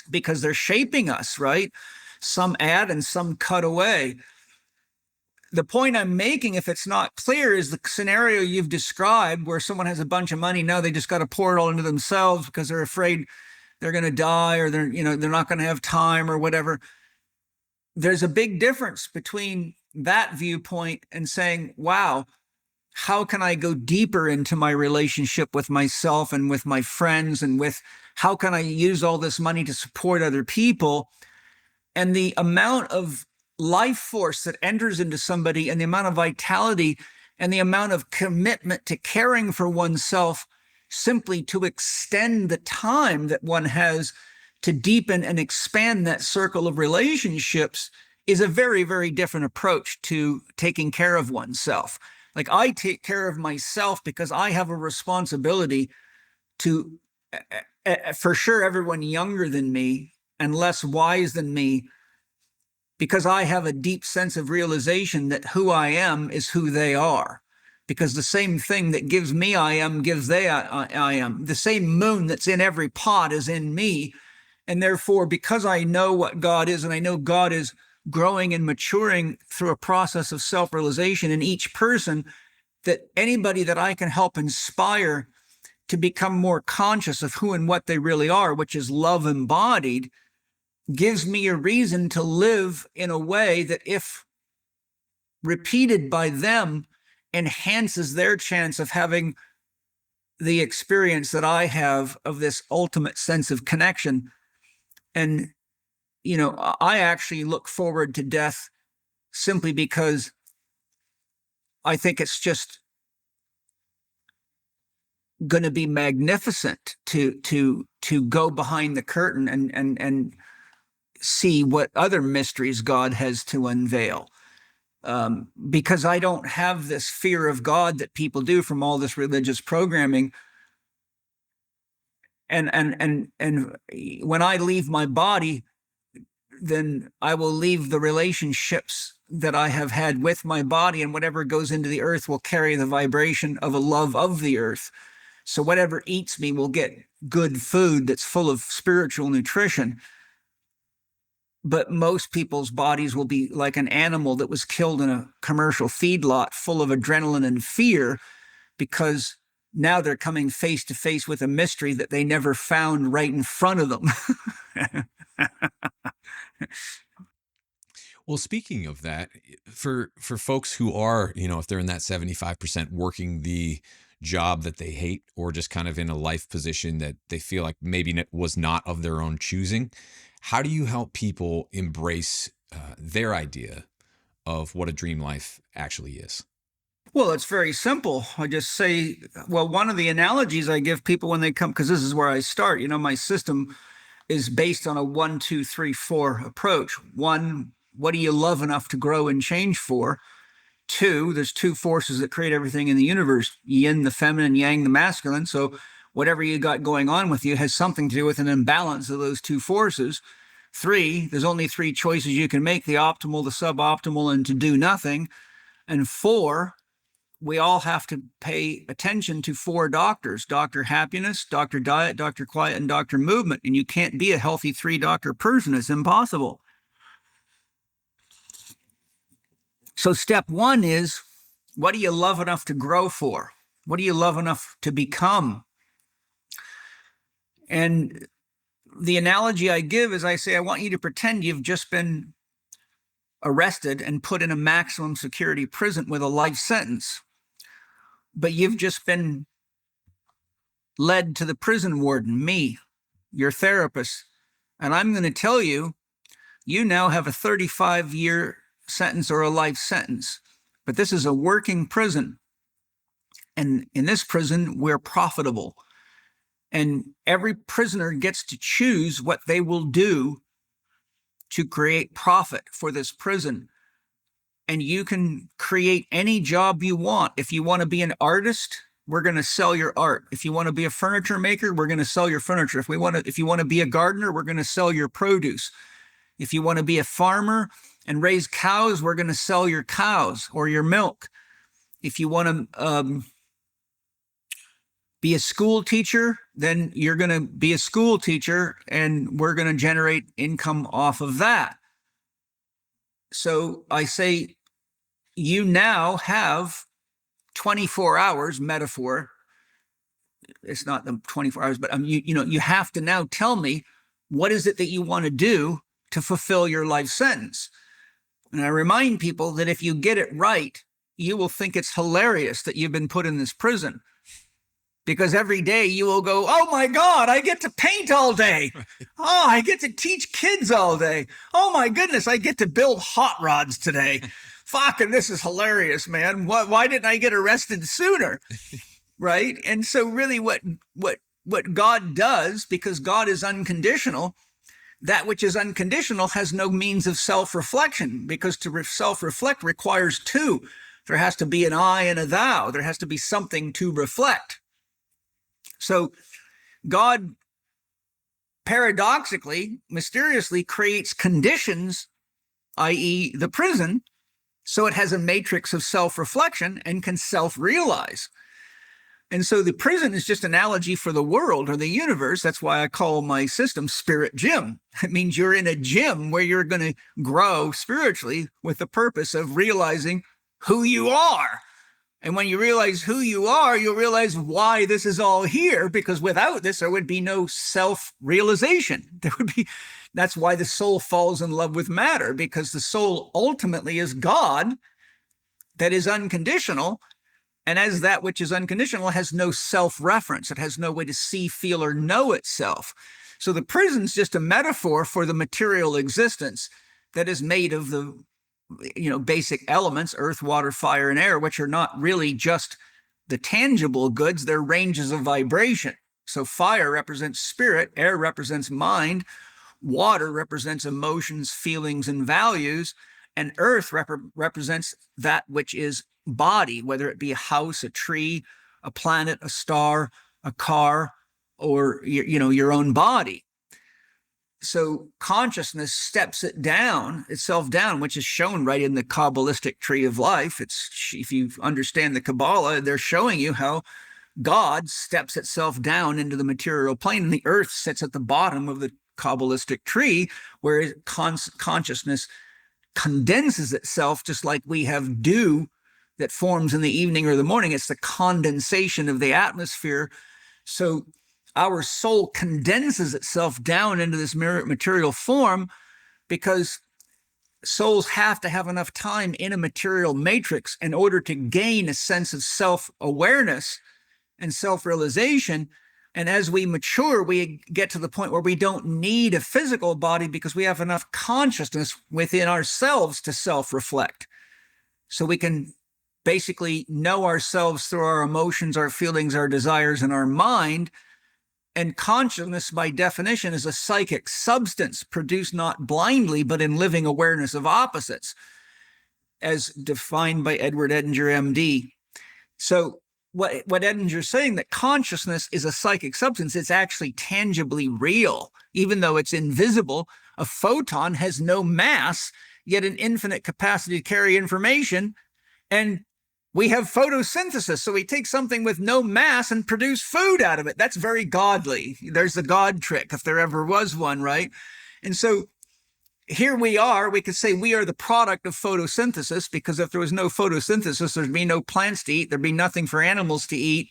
because they're shaping us, right? Some add and some cut away. The point I'm making, if it's not clear, is the scenario you've described where someone has a bunch of money. Now they just got to pour it all into themselves because they're afraid they're going to die, or they're not going to have time or whatever. There's a big difference between that viewpoint and saying, wow, how can I go deeper into my relationship with myself and with my friends, and with how can I use all this money to support other people? And the amount of life force that enters into somebody, and the amount of vitality, and the amount of commitment to caring for oneself, simply to extend the time that one has to deepen and expand that circle of relationships, is a very, very different approach to taking care of oneself. Like, I take care of myself because I have a responsibility to, for sure, everyone younger than me and less wise than me, because I have a deep sense of realization that who I am is who they are. Because the same thing that gives me I am gives they I am. The same moon that's in every pot is in me. And therefore, because I know what God is, and I know God is growing and maturing through a process of self-realization in each person, that anybody that I can help inspire to become more conscious of who and what they really are, which is love embodied, gives me a reason to live in a way that, if repeated by them, enhances their chance of having the experience that I have of this ultimate sense of connection. And, I actually look forward to death simply because I think it's just going to be magnificent to go behind the curtain and see what other mysteries God has to unveil. Because I don't have this fear of God that people do from all this religious programming. And when I leave my body, then I will leave the relationships that I have had with my body, and whatever goes into the earth will carry the vibration of a love of the earth. So whatever eats me will get good food that's full of spiritual nutrition. But most people's bodies will be like an animal that was killed in a commercial feedlot, full of adrenaline and fear, because now they're coming face to face with a mystery that they never found right in front of them. Well, speaking of that, for folks who are, if they're in that 75% working the job that they hate, or just kind of in a life position that they feel like maybe was not of their own choosing, how do you help people embrace their idea of what a dream life actually is? Well, it's very simple. I just say, well, one of the analogies I give people when they come, because this is where I start, my system is based on a 1, 2, 3, 4 approach. 1, what do you love enough to grow and change for? 2, there's 2 forces that create everything in the universe: yin, the feminine, yang, the masculine. So whatever you got going on with you has something to do with an imbalance of those 2 forces. 3, there's only 3 choices you can make: the optimal, the suboptimal, and to do nothing. And 4, we all have to pay attention to 4 doctors: Dr. Happiness, Dr. Diet, Dr. Quiet, and Dr. Movement. And you can't be a healthy 3-doctor person. It's impossible. So step 1 is, what do you love enough to grow for? What do you love enough to become? And the analogy I give is I say, I want you to pretend you've just been arrested and put in a maximum security prison with a life sentence, but you've just been led to the prison warden, me, your therapist, and I'm going to tell you, you now have a 35-year sentence or a life sentence, but this is a working prison. And in this prison, we're profitable. And every prisoner gets to choose what they will do to create profit for this prison. And you can create any job you want. If you want to be an artist, we're going to sell your art. If you want to be a furniture maker, we're going to sell your furniture. If you want to be a gardener, we're going to sell your produce. If you want to be a farmer and raise cows, we're going to sell your cows or your milk. If you want to be a school teacher, then you're going to be a school teacher, and we're going to generate income off of that. So I say, you now have 24 hours, metaphor. It's not the 24 hours, but you have to now tell me, what is it that you want to do to fulfill your life sentence? And I remind people that if you get it right, you will think it's hilarious that you've been put in this prison. Because every day you will go, oh my God, I get to paint all day. Oh, I get to teach kids all day. Oh my goodness, I get to build hot rods today. Fucking, this is hilarious, man. Why didn't I get arrested sooner? Right? And so really what God does, because God is unconditional, that which is unconditional has no means of self-reflection, because to self-reflect requires 2. There has to be an I and a thou. There has to be something to reflect. So God paradoxically, mysteriously creates conditions, i.e. the prison, so it has a matrix of self-reflection and can self-realize. And so the prison is just an analogy for the world or the universe. That's why I call my system Spirit Gym. It means you're in a gym where you're going to grow spiritually with the purpose of realizing who you are. And when you realize who you are, you'll realize why this is all here, because without this, there would be no self-realization. That's why the soul falls in love with matter, because the soul ultimately is God that is unconditional. And as that which is unconditional has no self-reference. It has no way to see, feel, or know itself. So the prison's just a metaphor for the material existence that is made of the basic elements, earth, water, fire, and air, which are not really just the tangible goods, they're ranges of vibration. So fire represents spirit, air represents mind, water represents emotions, feelings, and values, and earth represents that which is body, whether it be a house, a tree, a planet, a star, a car, or your own body. So consciousness steps itself down, which is shown right in the Kabbalistic tree of life. If you understand the Kabbalah, they're showing you how God steps itself down into the material plane, and the earth sits at the bottom of the Kabbalistic tree, where consciousness condenses itself, just like we have dew that forms in the evening or the morning. It's the condensation of the atmosphere. So our soul condenses itself down into this material form, because souls have to have enough time in a material matrix in order to gain a sense of self-awareness and self-realization. And as we mature, we get to the point where we don't need a physical body, because we have enough consciousness within ourselves to self-reflect. So we can basically know ourselves through our emotions, our feelings, our desires, and our mind. And consciousness, by definition, is a psychic substance produced not blindly, but in living awareness of opposites, as defined by Edward Edinger, MD. So what Edinger's saying, that consciousness is a psychic substance, it's actually tangibly real. Even though it's invisible, a photon has no mass, yet an infinite capacity to carry information. And we have photosynthesis. So we take something with no mass and produce food out of it. That's very godly. There's the God trick, if there ever was one, right? And so here we are. We could say we are the product of photosynthesis, because if there was no photosynthesis, there'd be no plants to eat. There'd be nothing for animals to eat.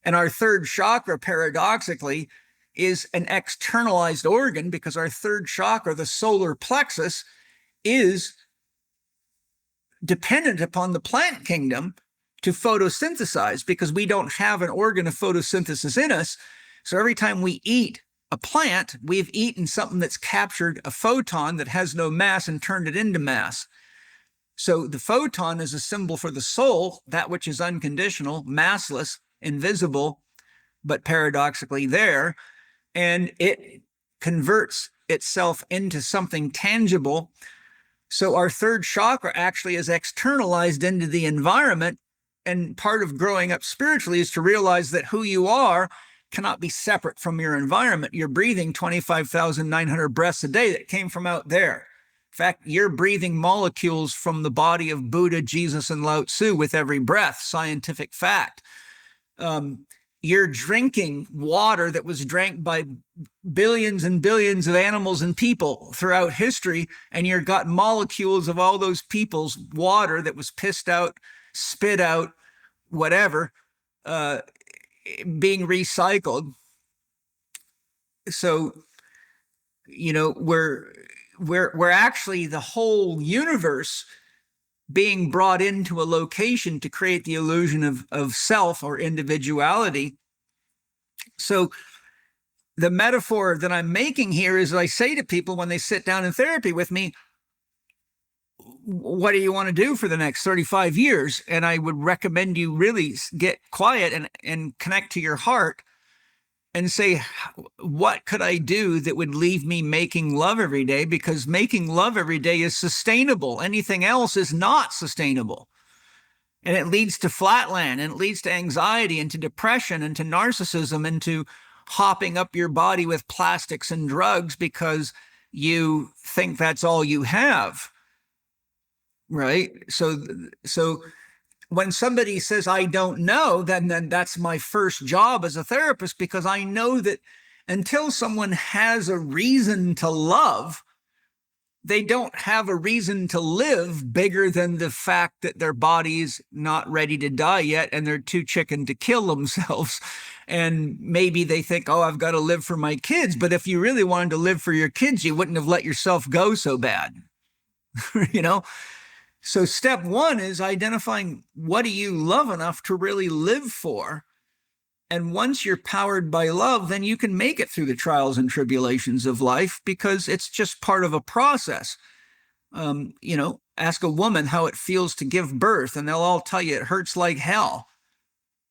And our third chakra, paradoxically, is an externalized organ, because our third chakra, the solar plexus, is dependent upon the plant kingdom to photosynthesize, because we don't have an organ of photosynthesis in us. So every time we eat a plant, we've eaten something that's captured a photon that has no mass and turned it into mass. So the photon is a symbol for the soul, that which is unconditional, massless, invisible, but paradoxically there, and it converts itself into something tangible. So our third chakra actually is externalized into the environment. And part of growing up spiritually is to realize that who you are cannot be separate from your environment. You're breathing 25,900 breaths a day that came from out there. In fact, you're breathing molecules from the body of Buddha, Jesus, and Lao Tzu with every breath, scientific fact. You're drinking water that was drank by billions and billions of animals and people throughout history, and you've got molecules of all those people's water that was pissed out, spit out, whatever, being recycled. So, we're actually the whole universe being brought into a location to create the illusion of self or individuality. So the metaphor that I'm making here is, I say to people when they sit down in therapy with me, what do you want to do for the next 35 years? And I would recommend you really get quiet and connect to your heart and say, what could I do that would leave me making love every day? Because making love every day is sustainable. Anything else is not sustainable. And it leads to flatland, and it leads to anxiety, and to depression, and to narcissism, and to hopping up your body with plastics and drugs because you think that's all you have, right? So when somebody says, I don't know, then that's my first job as a therapist, because I know that until someone has a reason to love, they don't have a reason to live bigger than the fact that their body's not ready to die yet, and they're too chicken to kill themselves. And maybe they think, oh, I've got to live for my kids. But if you really wanted to live for your kids, you wouldn't have let yourself go so bad, So step one is identifying, what do you love enough to really live for? And once you're powered by love, then you can make it through the trials and tribulations of life, because it's just part of a process. Ask a woman how it feels to give birth, and they'll all tell you it hurts like hell.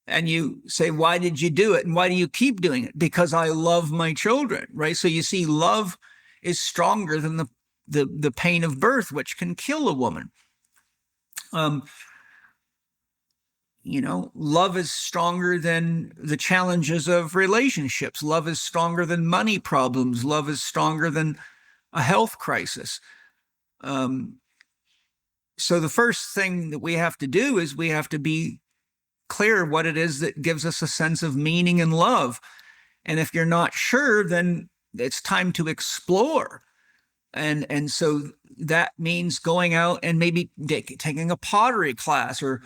And you say, why did you do it? And why do you keep doing it? Because I love my children, right? So you see, love is stronger than the pain of birth, which can kill a woman. Love is stronger than the challenges of relationships. Love is stronger than money problems. Love is stronger than a health crisis. So the first thing that we have to do is we have to be clear what it is that gives us a sense of meaning and love. And if you're not sure, then it's time to explore. And so that means going out and maybe taking a pottery class, or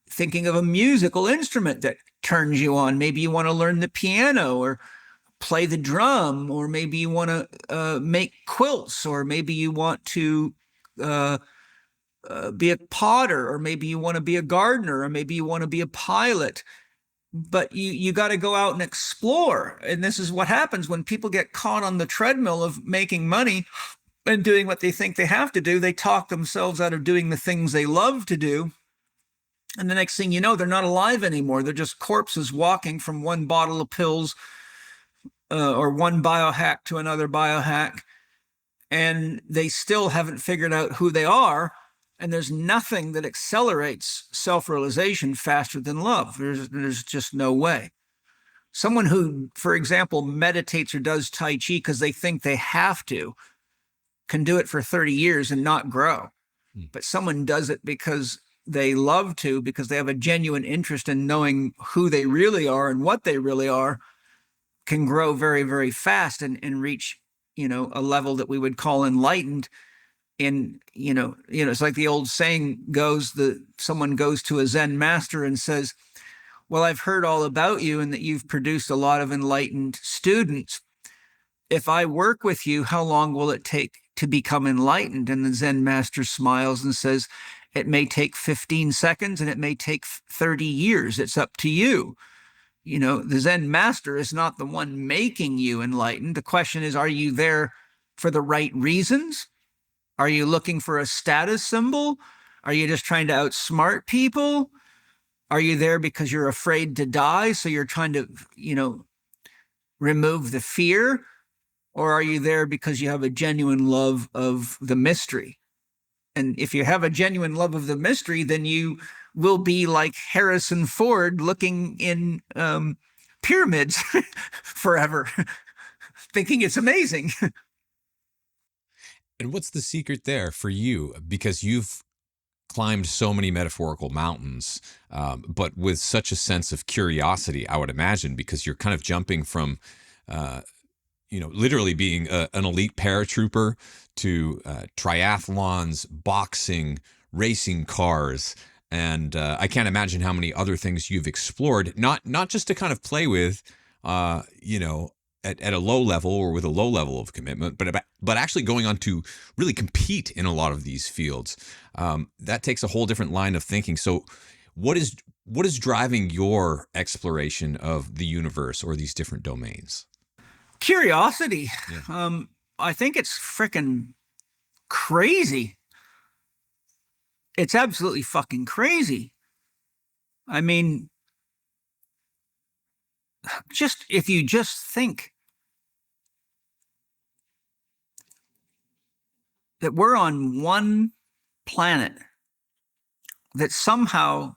thinking of a musical instrument that turns you on. Maybe you want to learn the piano or play the drum, or maybe you want to make quilts, or maybe you want to be a potter, or maybe you want to be a gardener, or maybe you want to be a pilot. But you got to go out and explore. And this is what happens when people get caught on the treadmill of making money and doing what they think they have to do. They talk themselves out of doing the things they love to do. And the next thing you know, they're not alive anymore. They're just corpses walking from one bottle of pills or one biohack to another biohack. And they still haven't figured out who they are. And there's nothing that accelerates self-realization faster than love. There's just no way. Someone who, for example, meditates or does Tai Chi because they think they have to, can do it for 30 years and not grow. But someone does it because they love to, because they have a genuine interest in knowing who they really are and what they really are, can grow very, very fast and reach, a level that we would call enlightened. And, it's like the old saying goes that someone goes to a Zen master and says, well, I've heard all about you and that you've produced a lot of enlightened students. If I work with you, how long will it take to become enlightened? And the Zen master smiles and says, it may take 15 seconds and it may take 30 years. It's up to you. The Zen master is not the one making you enlightened. The question is, are you there for the right reasons? Are you looking for a status symbol? Are you just trying to outsmart people? Are you there because you're afraid to die, so you're trying to, remove the fear? Or are you there because you have a genuine love of the mystery? And if you have a genuine love of the mystery, then you will be like Harrison Ford looking in pyramids forever, thinking it's amazing. And what's the secret there for you? Because you've climbed so many metaphorical mountains, but with such a sense of curiosity, I would imagine, because you're kind of jumping from, literally being an elite paratrooper to triathlons, boxing, racing cars. And I can't imagine how many other things you've explored, not just to kind of play with, at a low level or with a low level of commitment, but actually going on to really compete in a lot of these fields. That takes a whole different line of thinking. So what is driving your exploration of the universe or these different domains? Curiosity. Yeah. I think it's freaking crazy. It's absolutely fucking crazy. I mean, if you just think that we're on one planet that somehow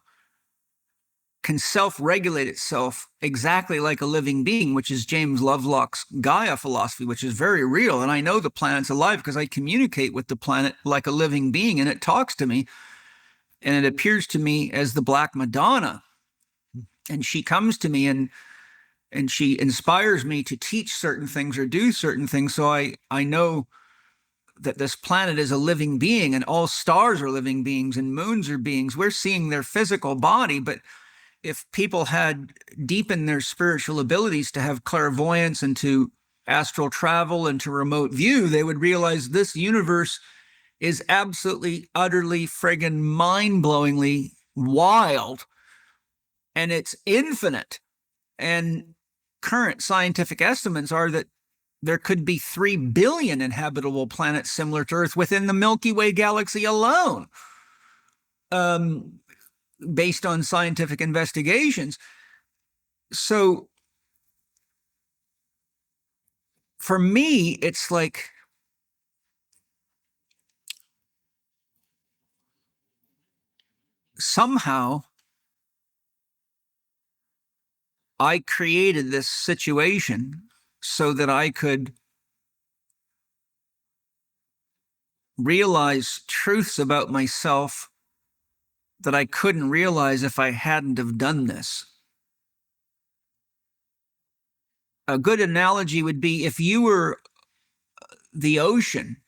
can self-regulate itself exactly like a living being, which is James Lovelock's Gaia philosophy, which is very real. And I know the planet's alive because I communicate with the planet like a living being, and it talks to me, and it appears to me as the Black Madonna. And she comes to me and she inspires me to teach certain things or do certain things. So I know that this planet is a living being, and all stars are living beings, and moons are beings. We're seeing their physical body, but if people had deepened their spiritual abilities to have clairvoyance and to astral travel and to remote view, they would realize this universe is absolutely, utterly, friggin' mind-blowingly wild, and it's infinite. And current scientific estimates are that there could be 3 billion inhabitable planets similar to Earth within the Milky Way galaxy alone, based on scientific investigations. So for me, it's like somehow I created this situation so that I could realize truths about myself that I couldn't realize if I hadn't have done this. A good analogy would be if you were the ocean,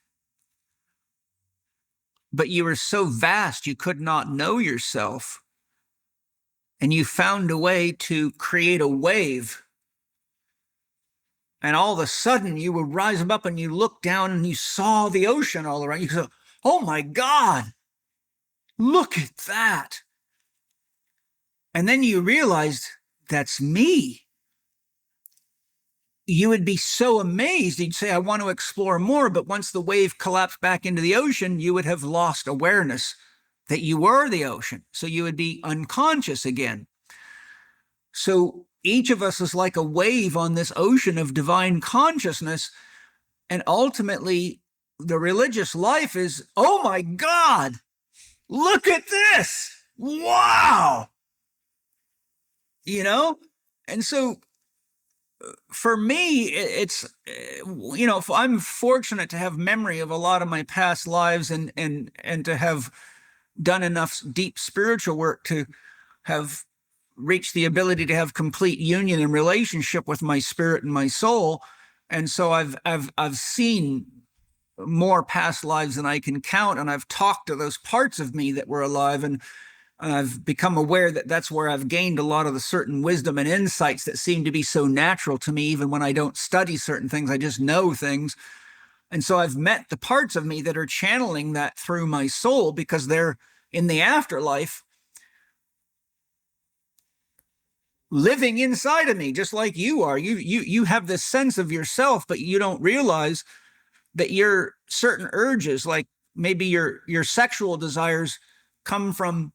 but you were so vast you could not know yourself, and you found a way to create a wave, and all of a sudden you would rise up and you look down and you saw the ocean all around you. You go, oh my God, look at that. And then you realized that's me. You would be so amazed. You'd say, I want to explore more. But once the wave collapsed back into the ocean, you would have lost awareness that you were the ocean. So you would be unconscious again. So each of us is like a wave on this ocean of divine consciousness. And ultimately, the religious life is, oh my God, look at this. Wow. And so for me, it's, I'm fortunate to have memory of a lot of my past lives and to have done enough deep spiritual work to have reached the ability to have complete union and relationship with my spirit and my soul. And so I've seen more past lives than I can count, and I've talked to those parts of me that were alive, and I've become aware that that's where I've gained a lot of the certain wisdom and insights that seem to be so natural to me. Even when I don't study certain things, I just know things. And so I've met the parts of me that are channeling that through my soul, because they're in the afterlife living inside of me, just like you are. You have this sense of yourself, but you don't realize that your certain urges, like maybe your sexual desires, come from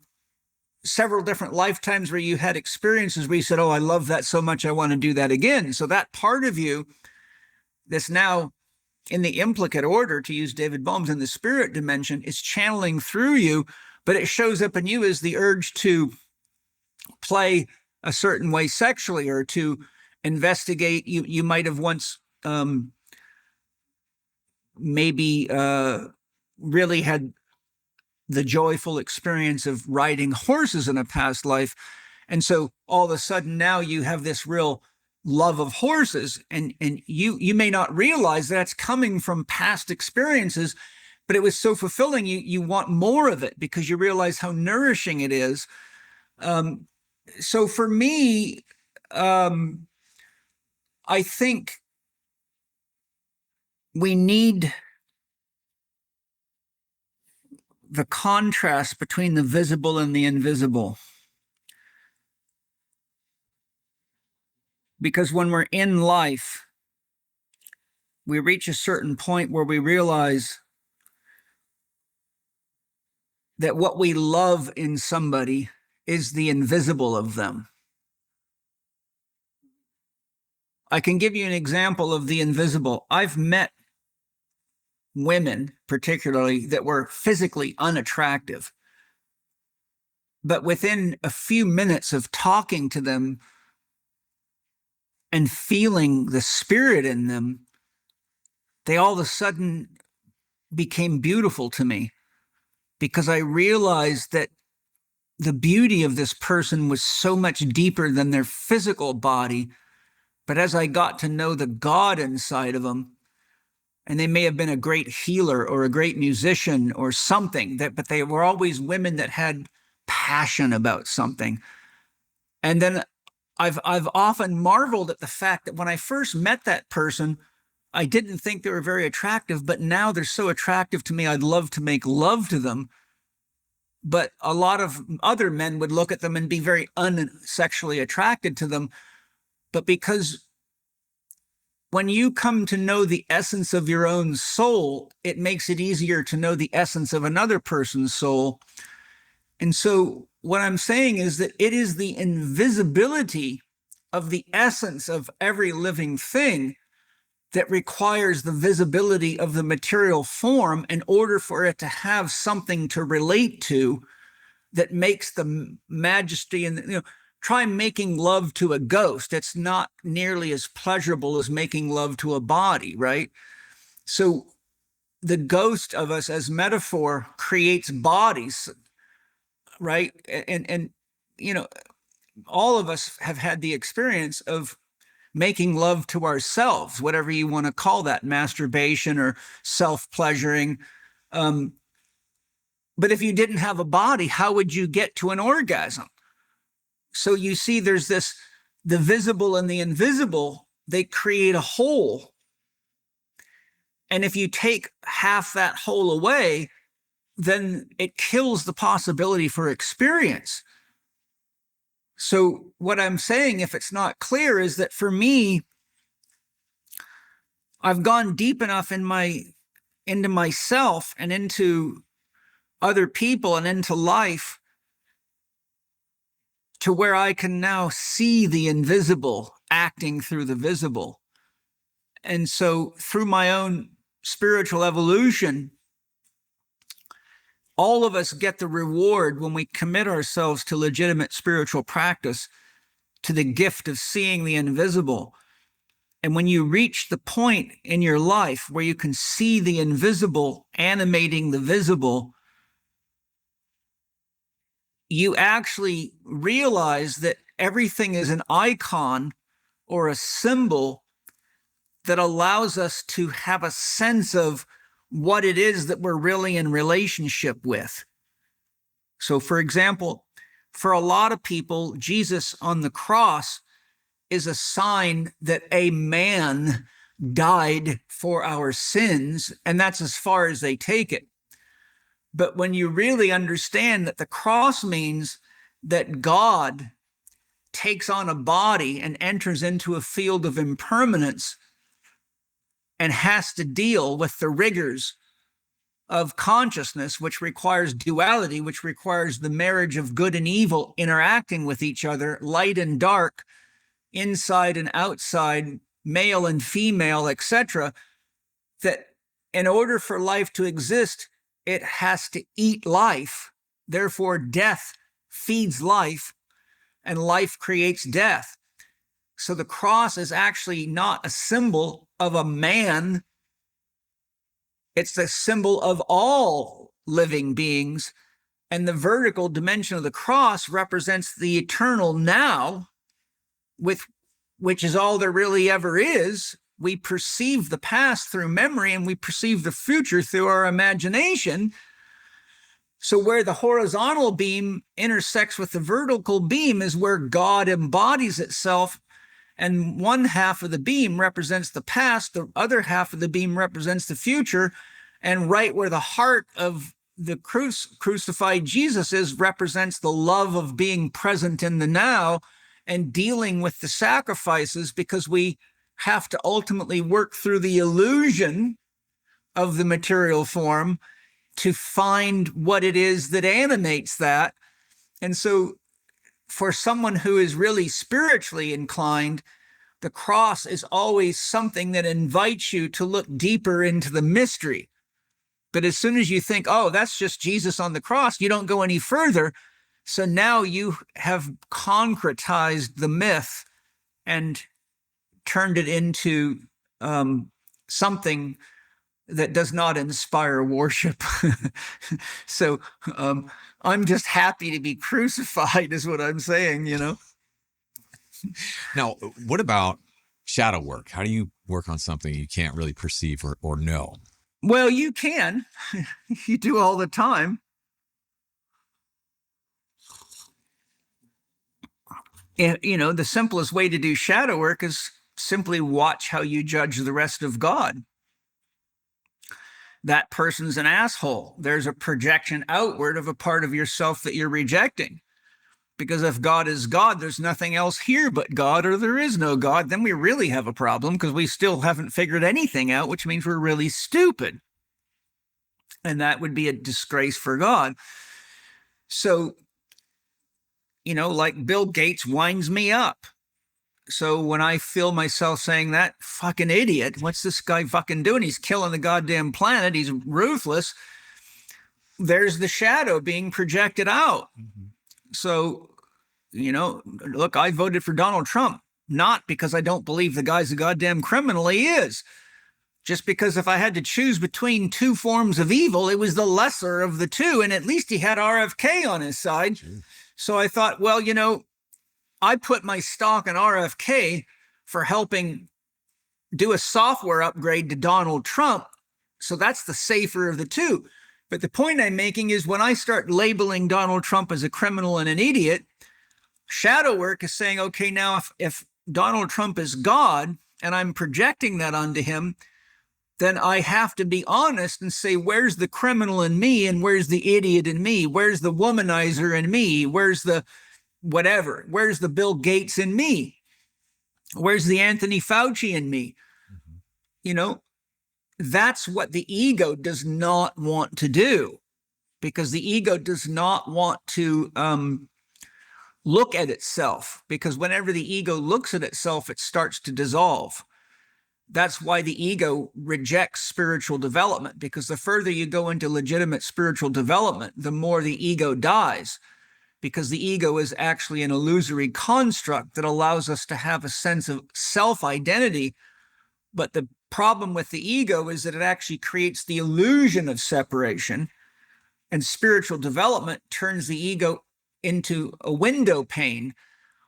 several different lifetimes where you had experiences where you said, oh, I love that so much, I want to do that again. So that part of you that's now in the implicate order, to use David Bohm's, in the spirit dimension, is channeling through you, but it shows up in you as the urge to play a certain way sexually, or to investigate. You might have once maybe really had the joyful experience of riding horses in a past life. And so all of a sudden now you have this real love of horses, and you may not realize that's coming from past experiences, but it was so fulfilling, you want more of it because you realize how nourishing it is. So for me, I think we need the contrast between the visible and the invisible. Because when we're in life, we reach a certain point where we realize that what we love in somebody is the invisible of them. I can give you an example of the invisible. I've met women, particularly, that were physically unattractive, but within a few minutes of talking to them and feeling the spirit in them, they all of a sudden became beautiful to me, because I realized that the beauty of this person was so much deeper than their physical body. But as I got to know the God inside of them, and they may have been a great healer or a great musician or something, but they were always women that had passion about something. And then I've often marveled at the fact that when I first met that person, I didn't think they were very attractive, but now they're so attractive to me, I'd love to make love to them. But a lot of other men would look at them and be very unsexually attracted to them. But because when you come to know the essence of your own soul, it makes it easier to know the essence of another person's soul. And so what I'm saying is that it is the invisibility of the essence of every living thing that requires the visibility of the material form in order for it to have something to relate to, that makes the majesty. And try making love to a ghost. It's not nearly as pleasurable as making love to a body, right? So the ghost of us as metaphor creates bodies, right? And all of us have had the experience of making love to ourselves, whatever you want to call that, masturbation or self-pleasuring. But if you didn't have a body, how would you get to an orgasm? So you see, there's the visible and the invisible, they create a whole. And if you take half that whole away, then it kills the possibility for experience. So what I'm saying, if it's not clear, is that for me, I've gone deep enough into myself and into other people and into life to where I can now see the invisible acting through the visible. And so through my own spiritual evolution, all of us get the reward when we commit ourselves to legitimate spiritual practice, to the gift of seeing the invisible. And when you reach the point in your life where you can see the invisible animating the visible, you actually realize that everything is an icon or a symbol that allows us to have a sense of what it is that we're really in relationship with. So, for example, for a lot of people, Jesus on the cross is a sign that a man died for our sins, and that's as far as they take it. But when you really understand that the cross means that God takes on a body and enters into a field of impermanence and has to deal with the rigors of consciousness, which requires duality, which requires the marriage of good and evil interacting with each other, light and dark, inside and outside, male and female, etc., that in order for life to exist, it has to eat life. Therefore, death feeds life, and life creates death. So the cross is actually not a symbol of a man. It's the symbol of all living beings. And the vertical dimension of the cross represents the eternal now, which is all there really ever is. We perceive the past through memory, and we perceive the future through our imagination. So where the horizontal beam intersects with the vertical beam is where God embodies itself. And one half of the beam represents the past, the other half of the beam represents the future. And right where the heart of the crucified Jesus is represents the love of being present in the now and dealing with the sacrifices, because we have to ultimately work through the illusion of the material form to find what it is that animates that. And so for someone who is really spiritually inclined, the cross is always something that invites you to look deeper into the mystery. But as soon as you think, oh, that's just Jesus on the cross, you don't go any further. So now you have concretized the myth and turned it into something that does not inspire worship. So I'm just happy to be crucified is what I'm saying, you know? Now, what about shadow work? How do you work on something you can't really perceive or know? Well, you can. You do all the time. You know, the simplest way to do shadow work is simply watch how you judge the rest of God. That person's an asshole. There's a projection outward of a part of yourself that you're rejecting. Because if God is God, there's nothing else here but God, or there is no God. Then we really have a problem, because we still haven't figured anything out, which means we're really stupid. And that would be a disgrace for God. So, you know, like Bill Gates winds me up. So when I feel myself saying, that fucking idiot, what's this guy fucking doing? He's killing the goddamn planet. He's ruthless. There's the shadow being projected out. Mm-hmm. So, you know, look, I voted for Donald Trump, not because I don't believe the guy's a goddamn criminal. He is. Just because if I had to choose between two forms of evil, it was the lesser of the two. And at least he had RFK on his side. Sure. So I thought, well, you know, I put my stock in RFK for helping do a software upgrade to Donald Trump. So that's the safer of the two. But the point I'm making is, when I start labeling Donald Trump as a criminal and an idiot, shadow work is saying, okay, now if Donald Trump is God and I'm projecting that onto him, then I have to be honest and say, where's the criminal in me and where's the idiot in me? Where's the womanizer in me? Where's the whatever? Where's the Bill Gates in me? Where's the Anthony Fauci in me? Mm-hmm. You know, that's what the ego does not want to do, because the ego does not want to look at itself, because whenever the ego looks at itself, it starts to dissolve. That's why the ego rejects spiritual development, because the further you go into legitimate spiritual development, the more the ego dies, because the ego is actually an illusory construct that allows us to have a sense of self-identity. But the problem with the ego is that it actually creates the illusion of separation, and spiritual development turns the ego into a window pane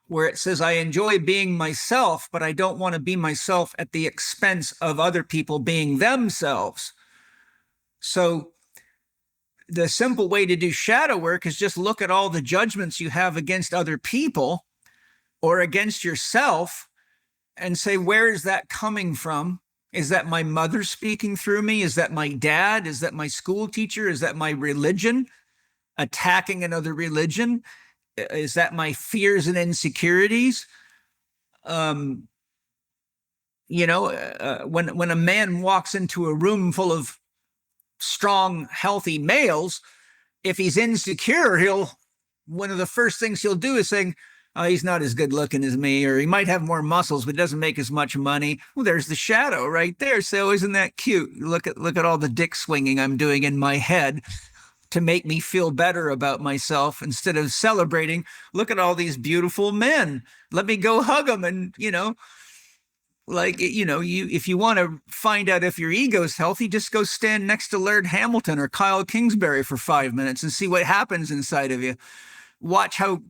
where it says, I enjoy being myself, but I don't want to be myself at the expense of other people being themselves. So the simple way to do shadow work is just look at all the judgments you have against other people or against yourself and say, where is that coming from? Is that my mother speaking through me? Is that my dad? Is that my school teacher? Is that my religion attacking another religion? Is that my fears and insecurities? When a man walks into a room full of strong, healthy males, if he's insecure, one of the first things he'll do is saying, oh, he's not as good looking as me, or he might have more muscles, but doesn't make as much money. Well, there's the shadow right there. So isn't that cute? Look at all the dick swinging I'm doing in my head to make me feel better about myself instead of celebrating. Look at all these beautiful men. Let me go hug them. And, if you want to find out if your ego's healthy, just go stand next to Laird Hamilton or Kyle Kingsbury for 5 minutes and see what happens inside of you. Watch how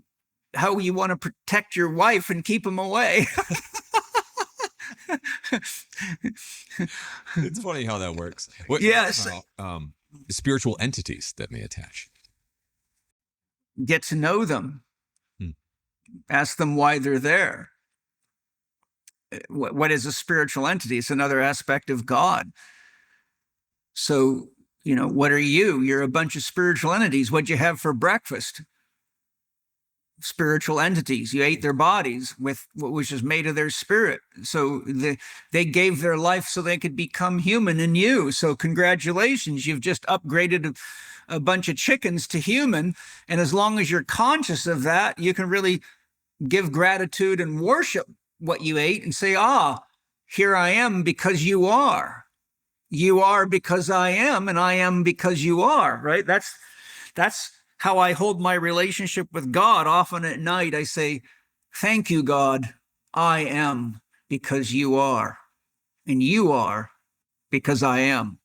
you want to protect your wife and keep them away. It's funny how that works. Yes. Spiritual entities that may attach. Get to know them. Ask them why they're there. What is a spiritual entity? It's another aspect of God. So, what are you? You're a bunch of spiritual entities. What'd you have for breakfast? Spiritual entities. You ate their bodies which is made of their spirit. So they gave their life so they could become human in you. So congratulations, you've just upgraded a bunch of chickens to human. And as long as you're conscious of that, you can really give gratitude and worship what you ate and say, here I am because you are. You are because I am, and I am because you are, right? That's how I hold my relationship with God. Often at night, I say, thank you, God. I am because you are, and you are because I am.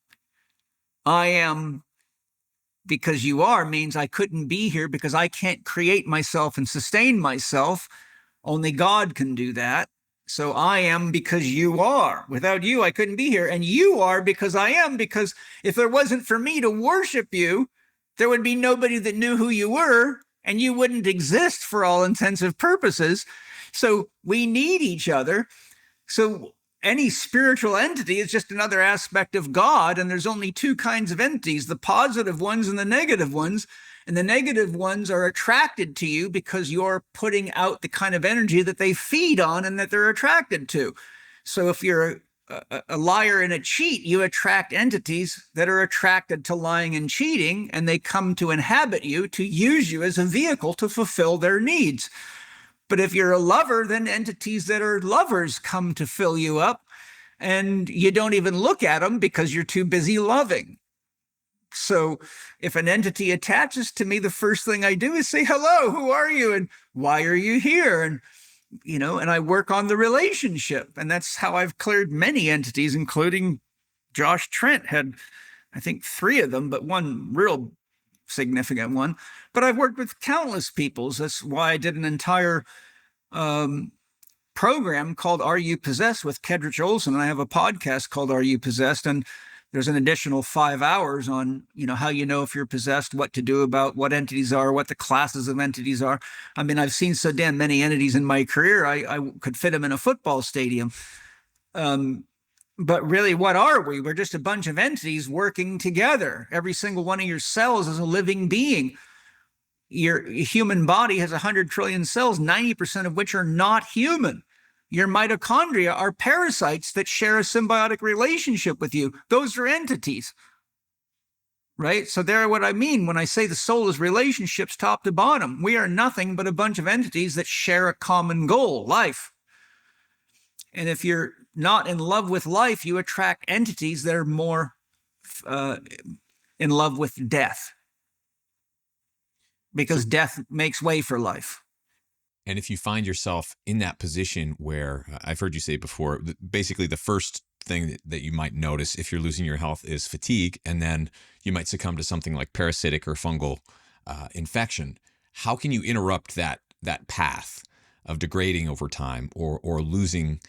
I am because you are means I couldn't be here because I can't create myself and sustain myself. Only God can do that. So I am because you are. Without you, I couldn't be here. And you are because I am, because if it wasn't for me to worship you, there would be nobody that knew who you were, and you wouldn't exist for all intensive purposes. So we need each other. So any spiritual entity is just another aspect of God, and there's only two kinds of entities, the positive ones and the negative ones. And the negative ones are attracted to you because you're putting out the kind of energy that they feed on and that they're attracted to. So if you're a liar and a cheat, you attract entities that are attracted to lying and cheating, and they come to inhabit you, to use you as a vehicle to fulfill their needs. But if you're a lover, then entities that are lovers come to fill you up, and you don't even look at them because you're too busy loving. So if an entity attaches to me, the first thing I do is say, hello, who are you? And why are you here? And and I work on the relationship. And that's how I've cleared many entities, including Josh Trent had, I think, 3 of them, but one real significant one. But I've worked with countless people. That's why I did an entire program called Are You Possessed with Kedrich Olson. And I have a podcast called Are You Possessed? And there's an additional 5 hours on, how you know if you're possessed, what to do about what entities are, what the classes of entities are. I mean, I've seen so damn many entities in my career, I could fit them in a football stadium. But really, what are we? We're just a bunch of entities working together. Every single one of your cells is a living being. Your human body has 100 trillion cells, 90% of which are not human. Your mitochondria are parasites that share a symbiotic relationship with you. Those are entities, right? So they're what I mean when I say the soul is relationships top to bottom. We are nothing but a bunch of entities that share a common goal, life. And if you're not in love with life, you attract entities that are more in love with death, because death makes way for life. And if you find yourself in that position where I've heard you say before, basically the first thing that you might notice if you're losing your health is fatigue, and then you might succumb to something like parasitic or fungal infection. how can you interrupt that path of degrading over time, or losing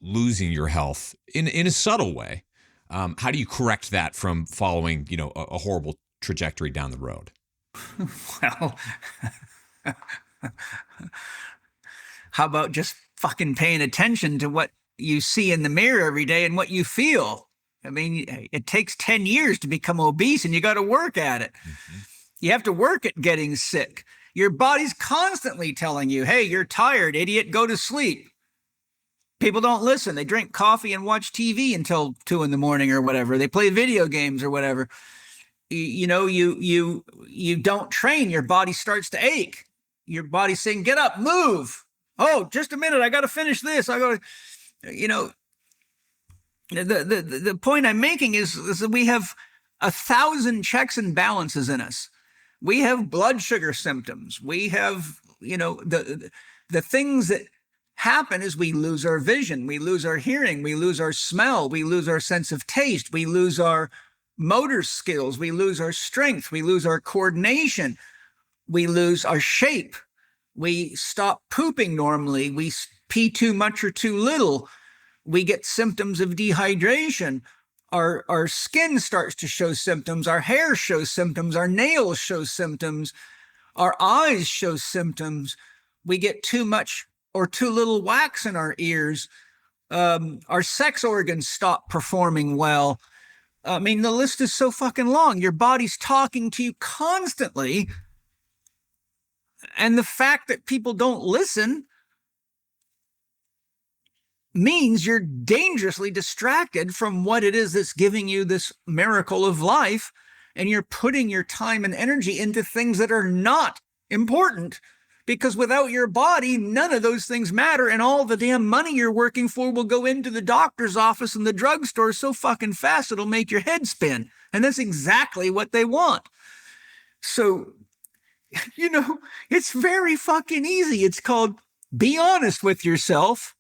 your health in a subtle way? How do you correct that from following, a horrible trajectory down the road? Well, how about just fucking paying attention to what you see in the mirror every day and what you feel? I mean, it takes 10 years to become obese, and you got to work at it. Mm-hmm. You have to work at getting sick. Your body's constantly telling you, hey, you're tired, idiot, go to sleep. People don't listen. They drink coffee and watch TV until 2 a.m. or whatever. They play video games or whatever. You don't train. Your body starts to ache. Your body's saying, get up, move. Oh, just a minute. I got to finish this. The point I'm making is that we have 1,000 checks and balances in us. We have blood sugar symptoms. We have, the things that happen is we lose our vision, we lose our hearing, we lose our smell, we lose our sense of taste, we lose our motor skills, we lose our strength, we lose our coordination, we lose our shape, we stop pooping normally, we pee too much or too little, we get symptoms of dehydration, our skin starts to show symptoms, our hair shows symptoms, our nails show symptoms, our eyes show symptoms, we get too much or too little wax in our ears, our sex organs stop performing well. I mean, the list is so fucking long. Your body's talking to you constantly. And the fact that people don't listen means you're dangerously distracted from what it is that's giving you this miracle of life. And you're putting your time and energy into things that are not important. Because without your body, none of those things matter, and all the damn money you're working for will go into the doctor's office and the drugstore so fucking fast it'll make your head spin. And that's exactly what they want. So, it's very fucking easy. It's called be honest with yourself,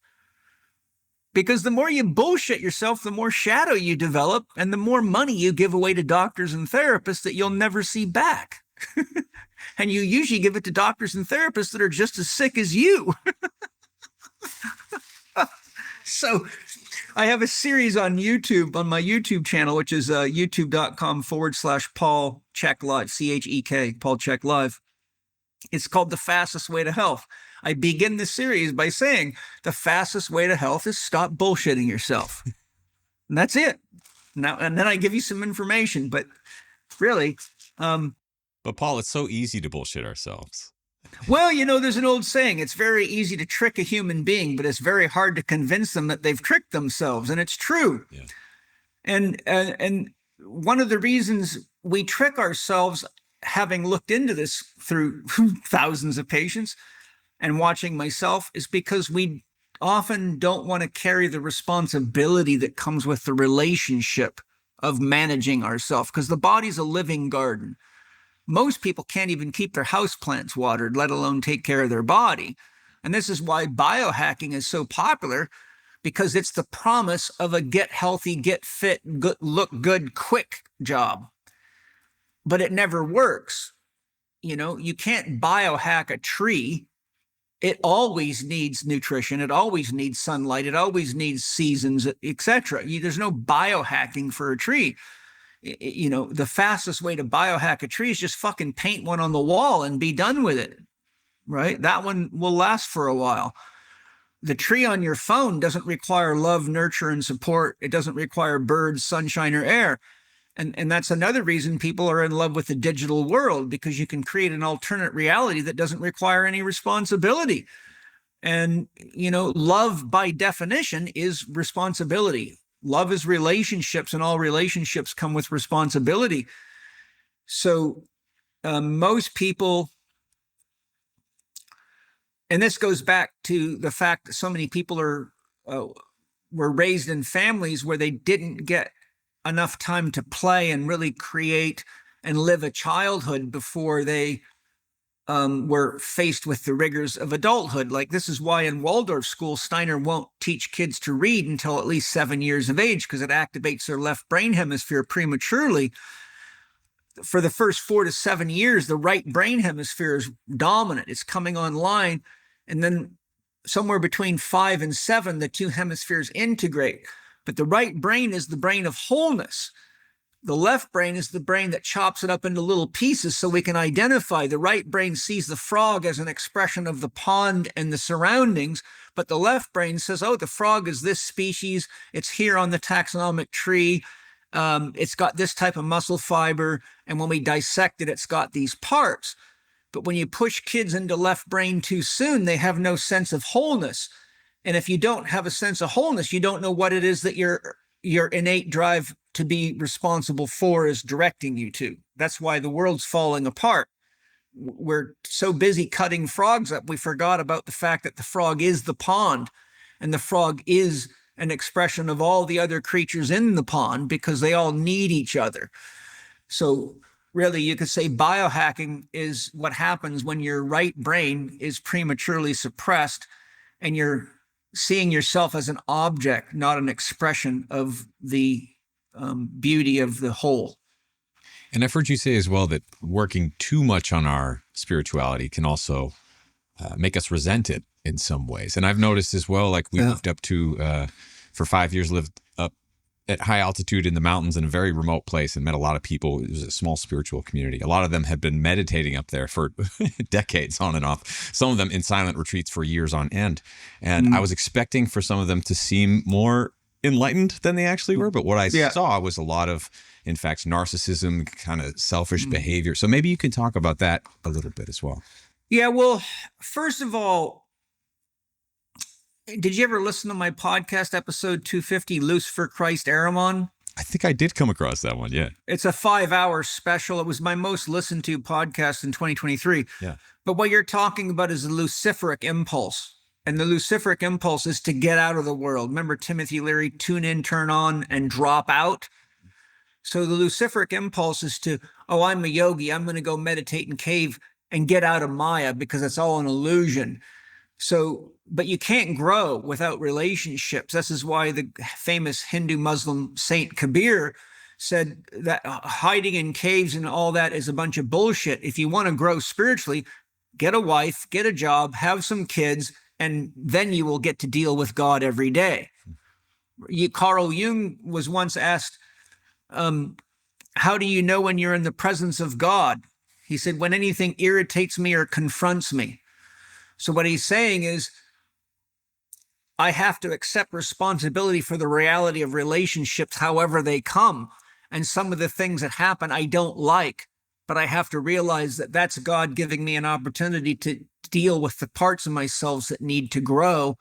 because the more you bullshit yourself, the more shadow you develop, and the more money you give away to doctors and therapists that you'll never see back. And you usually give it to doctors and therapists that are just as sick as you. So I have a series on YouTube, on my YouTube channel, which is youtube.com/Paul Chek Live, CHEK, Paul Chek Live. It's called The Fastest Way to Health. I begin the series by saying the fastest way to health is stop bullshitting yourself. And that's it. Now, and then I give you some information, but really, But Paul, it's so easy to bullshit ourselves. Well, there's an old saying, it's very easy to trick a human being, but it's very hard to convince them that they've tricked themselves. And it's true. Yeah. And one of the reasons we trick ourselves, having looked into this through thousands of patients and watching myself, is because we often don't want to carry the responsibility that comes with the relationship of managing ourselves, because the body's a living garden. Most people can't even keep their houseplants watered, let alone take care of their body. And this is why biohacking is so popular, because it's the promise of a get healthy, get fit, look good, quick job. But it never works. You can't biohack a tree. It always needs nutrition. It always needs sunlight. It always needs seasons, etc. There's no biohacking for a tree. The fastest way to biohack a tree is just fucking paint one on the wall and be done with it, right? That one will last for a while. The tree on your phone doesn't require love, nurture, and support. It doesn't require birds, sunshine, or air. And that's another reason people are in love with the digital world, because you can create an alternate reality that doesn't require any responsibility. And, love by definition is responsibility. Love is relationships, and all relationships come with responsibility. So most people, and this goes back to the fact that so many people were raised in families where they didn't get enough time to play and really create and live a childhood before they were faced with the rigors of adulthood. Like, this is why in Waldorf school, Steiner won't teach kids to read until at least 7 years of age, because it activates their left brain hemisphere prematurely. for the first 4 to 7 years, the right brain hemisphere is dominant. It's coming online. And then somewhere between 5 and 7, the two hemispheres integrate. But the right brain is the brain of wholeness. The left brain is the brain that chops it up into little pieces so we can identify. The right brain sees the frog as an expression of the pond and the surroundings, but the left brain says, oh, the frog is this species. It's here on the taxonomic tree. It's got this type of muscle fiber. And when we dissect it, it's got these parts. But when you push kids into left brain too soon, they have no sense of wholeness. And if you don't have a sense of wholeness, you don't know what it is that your innate drive to be responsible for is directing you to. That's why the world's falling apart. We're so busy cutting frogs up, we forgot about the fact that the frog is the pond, and the frog is an expression of all the other creatures in the pond because they all need each other. So really, you could say biohacking is what happens when your right brain is prematurely suppressed and you're seeing yourself as an object, not an expression of the beauty of the whole. And I've heard you say as well that working too much on our spirituality can also make us resent it in some ways. And I've noticed as well, like we moved up to, for 5 years, lived up at high altitude in the mountains in a very remote place and met a lot of people. It was a small spiritual community. A lot of them had been meditating up there for decades on and off, some of them in silent retreats for years on end. And I was expecting for some of them to seem more enlightened than they actually were. But what I saw was a lot of, in fact, narcissism, kind of selfish behavior. So maybe you can talk about that a little bit as well. Yeah, well, first of all, did you ever listen to my podcast episode 250, Loose for Christ Aramon? I think I did come across that one, yeah. It's a 5-hour special. It was my most listened to podcast in 2023. Yeah. But what you're talking about is the luciferic impulse. And the luciferic impulse is to get out of the world. Remember Timothy Leary, tune in, turn on, and drop out? So the luciferic impulse is to, oh, I'm a yogi. I'm going to go meditate in cave and get out of Maya because it's all an illusion. So, but you can't grow without relationships. This is why the famous Hindu Muslim Saint Kabir said that hiding in caves and all that is a bunch of bullshit. If you want to grow spiritually, get a wife, get a job, have some kids, and then you will get to deal with God every day. Carl Jung was once asked, how do you know when you're in the presence of God? He said, when anything irritates me or confronts me. So what he's saying is, I have to accept responsibility for the reality of relationships, however they come. And some of the things that happen, I don't like, but I have to realize that that's God giving me an opportunity to deal with the parts of myself that need to grow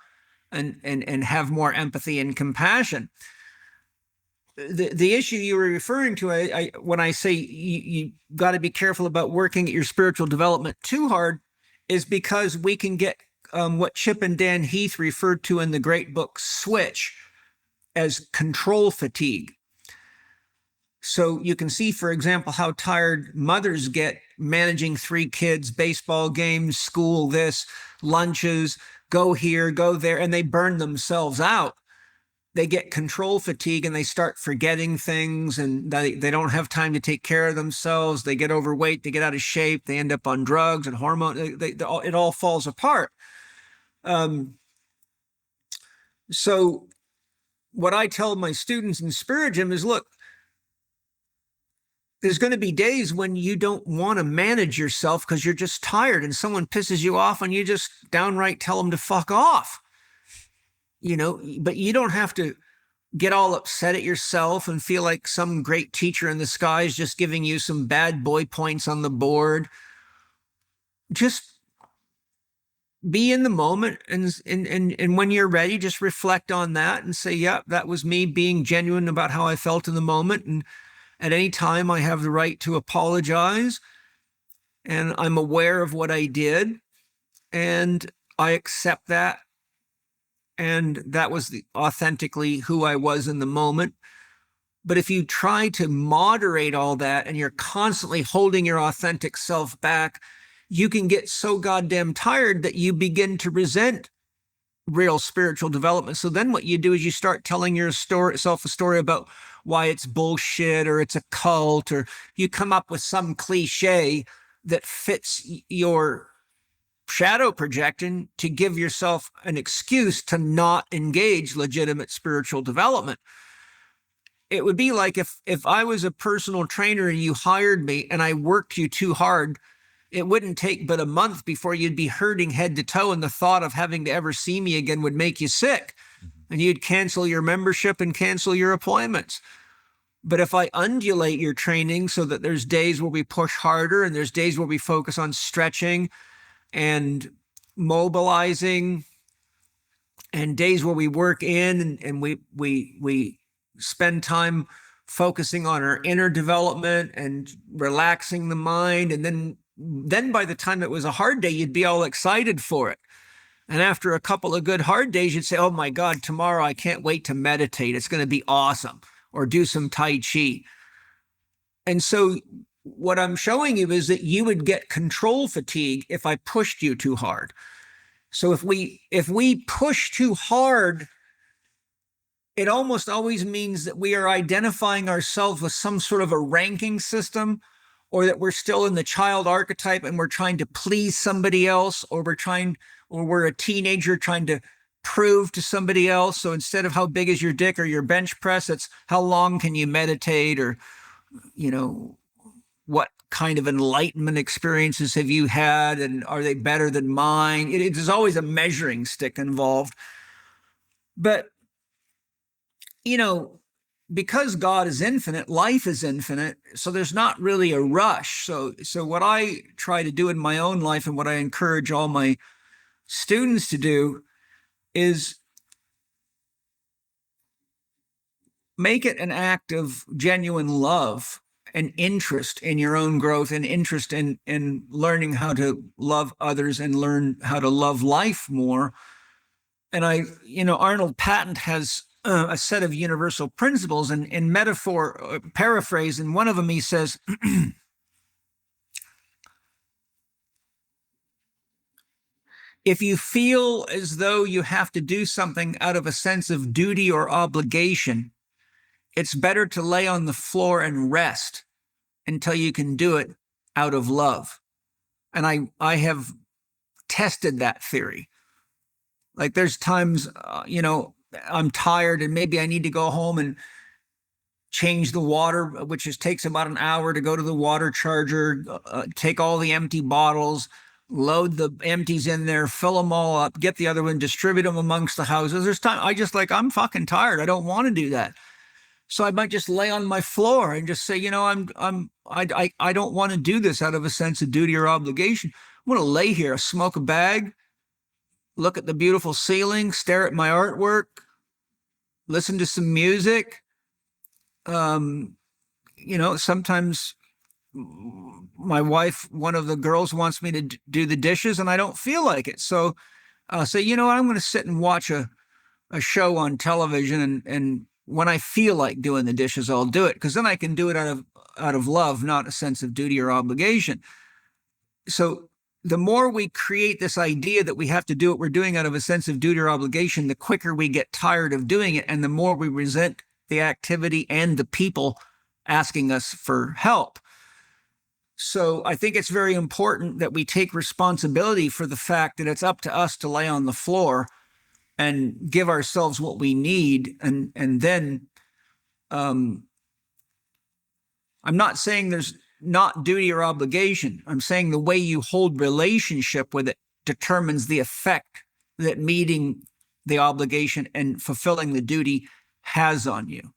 and have more empathy and compassion. The issue you were referring to, when I say you got to be careful about working at your spiritual development too hard, is because we can get what Chip and Dan Heath referred to in the great book Switch as control fatigue. So you can see, for example, how tired mothers get managing 3 kids, baseball games, school, this, lunches, go here, go there, and they burn themselves out. They get control fatigue and they start forgetting things, and they don't have time to take care of themselves. They get overweight, they get out of shape, they end up on drugs and hormones. It all falls apart. So what I tell my students in Spirit Gym is, look, there's going to be days when you don't want to manage yourself because you're just tired and someone pisses you off and you just downright tell them to fuck off. You know, but you don't have to get all upset at yourself and feel like some great teacher in the sky is just giving you some bad boy points on the board. Just be in the moment, and when you're ready, just reflect on that and say, yeah, that was me being genuine about how I felt in the moment. And at any time, I have the right to apologize, and I'm aware of what I did, and I accept that. And that was authentically who I was in the moment. But if you try to moderate all that and you're constantly holding your authentic self back, you can get so goddamn tired that you begin to resent real spiritual development. So then what you do is you start telling yourself a story about why it's bullshit or it's a cult, or you come up with some cliche that fits your shadow projection to give yourself an excuse to not engage legitimate spiritual development. It would be like if I was a personal trainer and you hired me and I worked you too hard, it wouldn't take but a month before you'd be hurting head to toe, and the thought of having to ever see me again would make you sick, and you'd cancel your membership and cancel your appointments. But if I undulate your training so that there's days where we push harder and there's days where we focus on stretching and mobilizing, and days where we work in and we spend time focusing on our inner development and relaxing the mind, and then by the time it was a hard day, you'd be all excited for it. And after a couple of good hard days, you'd say, oh my God, tomorrow I can't wait to meditate. It's going to be awesome. Or do some Tai Chi. And so what I'm showing you is that you would get control fatigue if I pushed you too hard. So if we push too hard, it almost always means that we are identifying ourselves with some sort of a ranking system, or that we're still in the child archetype and we're trying to please somebody else, or we're a teenager trying to prove to somebody else. So instead of how big is your dick or your bench press, it's how long can you meditate, or, what kind of enlightenment experiences have you had, and are they better than mine? There's always a measuring stick involved. But, because God is infinite, life is infinite, so there's not really a rush. So what I try to do in my own life, and what I encourage all my students to do, is make it an act of genuine love and interest in your own growth, and interest in learning how to love others and learn how to love life more. And Arnold Patent has a set of universal principles, and in metaphor, paraphrase, and one of them he says, if you feel as though you have to do something out of a sense of duty or obligation, it's better to lay on the floor and rest until you can do it out of love. And I have tested that theory. Like there's times, I'm tired and maybe I need to go home and change the water, which takes about an hour to go to the water charger, take all the empty bottles, load the empties in there, fill them all up, get the other one, distribute them amongst the houses. There's time I'm fucking tired. I don't want to do that. So I might just lay on my floor and just say, I don't want to do this out of a sense of duty or obligation. I want to lay here, smoke a bag, look at the beautiful ceiling, stare at my artwork, listen to some music. Sometimes my wife, one of the girls, wants me to do the dishes and I don't feel like it. So I'll say, I'm going to sit and watch a show on television, and when I feel like doing the dishes, I'll do it, because then I can do it out of love, not a sense of duty or obligation. So the more we create this idea that we have to do what we're doing out of a sense of duty or obligation, the quicker we get tired of doing it, and the more we resent the activity and the people asking us for help. So I think it's very important that we take responsibility for the fact that it's up to us to lay on the floor and give ourselves what we need. And then I'm not saying there's not duty or obligation. I'm saying the way you hold relationship with it determines the effect that meeting the obligation and fulfilling the duty has on you.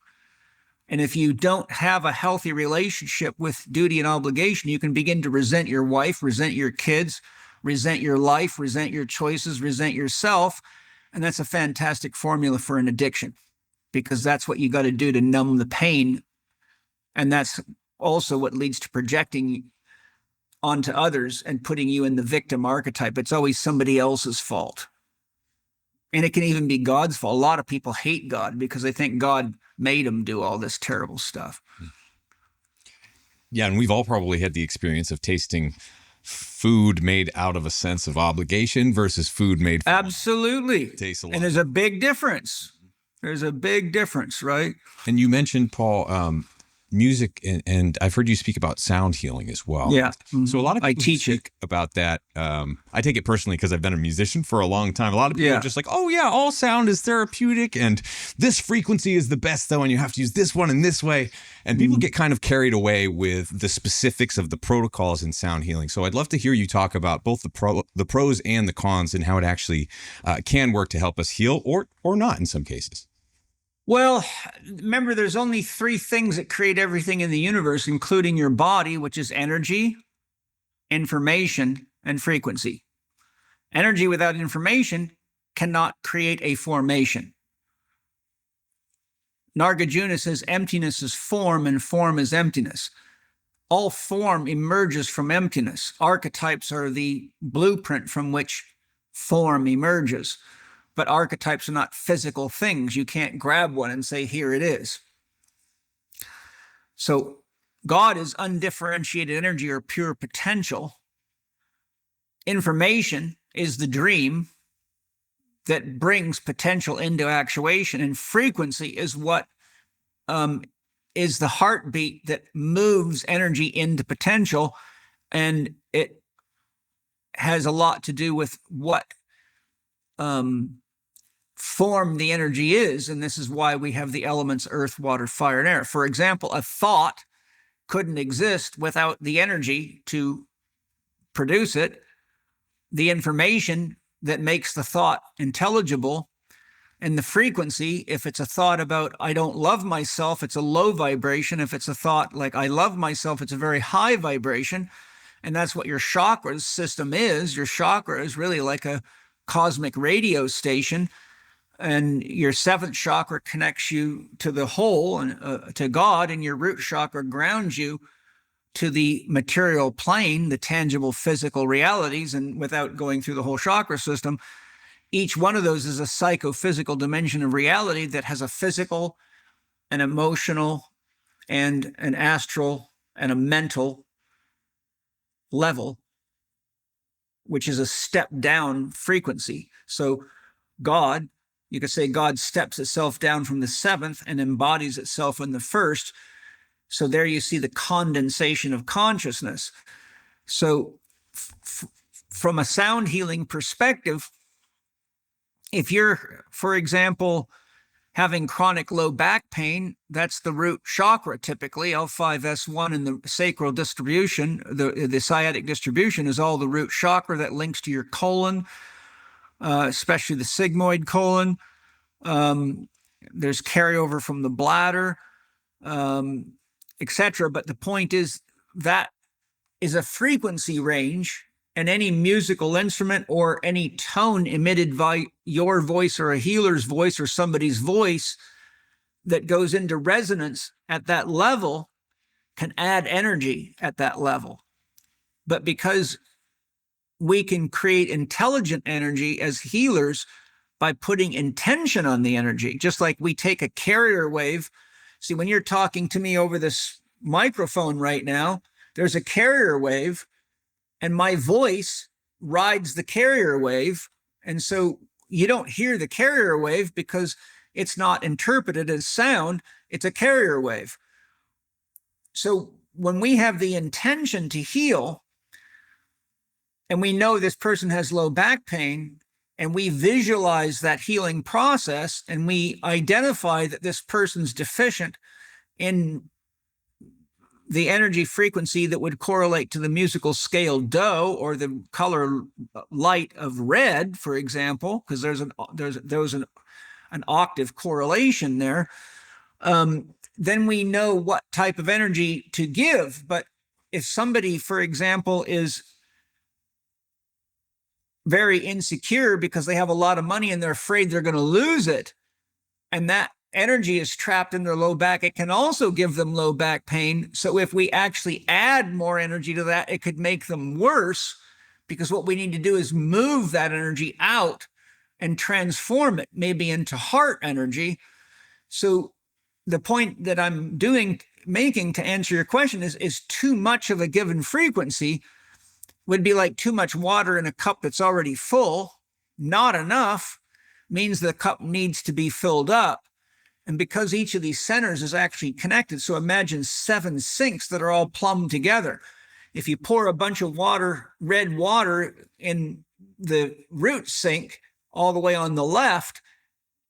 And if you don't have a healthy relationship with duty and obligation, you can begin to resent your wife, resent your kids, resent your life, resent your choices, resent yourself. And that's a fantastic formula for an addiction, because that's what you got to do to numb the pain. And that's also what leads to projecting onto others and putting you in the victim archetype. It's always somebody else's fault. And it can even be God's fault. A lot of people hate God because they think God made them do all this terrible stuff. Yeah, and we've all probably had the experience of tasting food made out of a sense of obligation versus food made from Absolutely. tastes a lot. And there's a big difference. There's a big difference, right? And you mentioned, Paul, music, and I've heard you speak about sound healing as well. Yeah. So a lot of people I teach speak about that. I take it personally because I've been a musician for a long time. A lot of people are just like, oh yeah, all sound is therapeutic, and this frequency is the best though, and you have to use this one in this way. And people get kind of carried away with the specifics of the protocols in sound healing. So I'd love to hear you talk about both the pros and the cons, and how it actually can work to help us heal, or not in some cases. Well, remember, there's only three things that create everything in the universe, including your body, which is energy, information, and frequency. Energy without information cannot create a formation. Nagarjuna says emptiness is form and form is emptiness. All form emerges from emptiness. Archetypes are the blueprint from which form emerges. But archetypes are not physical things. You can't grab one and say, here it is. So God is undifferentiated energy or pure potential. Information is the dream that brings potential into actuation. And frequency is what is the heartbeat that moves energy into potential. And it has a lot to do with what form the energy is, and this is why we have the elements earth, water, fire, and air. For example, a thought couldn't exist without the energy to produce it, the information that makes the thought intelligible, and the frequency. If it's a thought about I don't love myself, it's a low vibration. If it's a thought like I love myself, it's a very high vibration. And that's what your chakra system is. Your chakra is really like a cosmic radio station. And your seventh chakra connects you to the whole and to God, and your root chakra grounds you to the material plane, the tangible physical realities. And without going through the whole chakra system, each one of those is a psychophysical dimension of reality that has a physical, an emotional, and an astral, and a mental level, which is a step down frequency. So God, you could say God steps itself down from the seventh and embodies itself in the first. So there you see the condensation of consciousness. So from a sound healing perspective, if you're, for example, having chronic low back pain, that's the root chakra typically, L5S1 in the sacral distribution, the sciatic distribution is all the root chakra that links to your colon, especially the sigmoid colon. There's carryover from the bladder, etc. But the point is that is a frequency range, and any musical instrument or any tone emitted by your voice or a healer's voice or somebody's voice that goes into resonance at that level can add energy at that level. But because we can create intelligent energy as healers by putting intention on the energy, just like we take a carrier wave. See, when you're talking to me over this microphone right now, there's a carrier wave, and my voice rides the carrier wave. And so you don't hear the carrier wave because it's not interpreted as sound, it's a carrier wave. So when we have the intention to heal, and we know this person has low back pain, and we visualize that healing process, and we identify that this person's deficient in the energy frequency that would correlate to the musical scale do, or the color light of red, for example, because there's an octave correlation there, then we know what type of energy to give. But if somebody, for example, is very insecure because they have a lot of money and they're afraid they're going to lose it, and that energy is trapped in their low back, it can also give them low back pain. So if we actually add more energy to that, it could make them worse, because what we need to do is move that energy out and transform it maybe into heart energy. So the point that I'm making to answer your question is too much of a given frequency would be like too much water in a cup that's already full. Not enough means the cup needs to be filled up. And because each of these centers is actually connected, so imagine 7 sinks that are all plumbed together. If you pour a bunch of water, red water, in the root sink all the way on the left,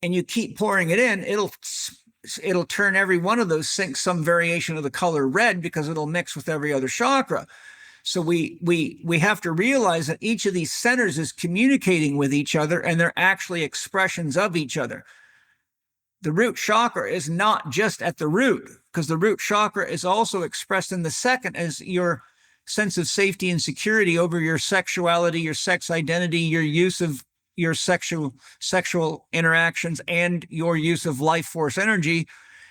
and you keep pouring it in, it'll turn every one of those sinks some variation of the color red because it'll mix with every other chakra. So we have to realize that each of these centers is communicating with each other, and they're actually expressions of each other. The root chakra is not just at the root, because the root chakra is also expressed in the second as your sense of safety and security over your sexuality, your sex identity, your use of your sexual interactions, and your use of life force energy.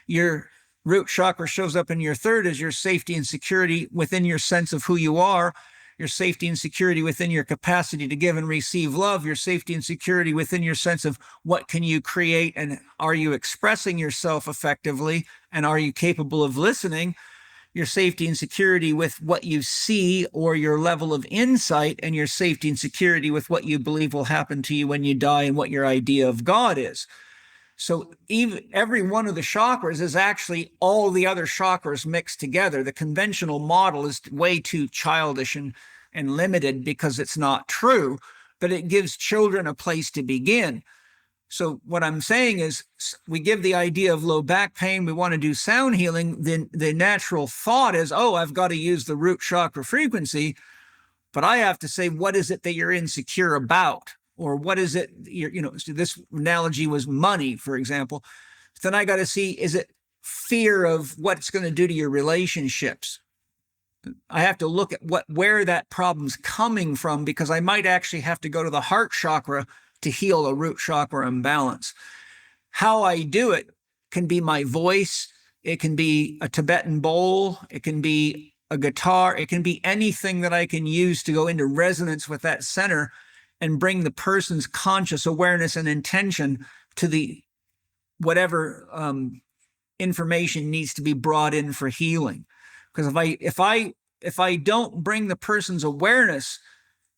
Your root chakra shows up in your third as your safety and security within your sense of who you are, your safety and security within your capacity to give and receive love, your safety and security within your sense of what can you create, and are you expressing yourself effectively, and are you capable of listening, your safety and security with what you see or your level of insight, and your safety and security with what you believe will happen to you when you die and what your idea of God is. So every one of the chakras is actually all the other chakras mixed together. The conventional model is way too childish and limited because it's not true, but it gives children a place to begin. So what I'm saying is, we give the idea of low back pain, we want to do sound healing, then the natural thought is, oh, I've got to use the root chakra frequency, but I have to say, what is it that you're insecure about? Or what is it, this analogy was money, for example. Then I got to see, is it fear of what it's going to do to your relationships? I have to look at where that problem's coming from, because I might actually have to go to the heart chakra to heal a root chakra imbalance. How I do it can be my voice. It can be a Tibetan bowl. It can be a guitar. It can be anything that I can use to go into resonance with that center and bring the person's conscious awareness and intention to the whatever information needs to be brought in for healing. Because if I don't bring the person's awareness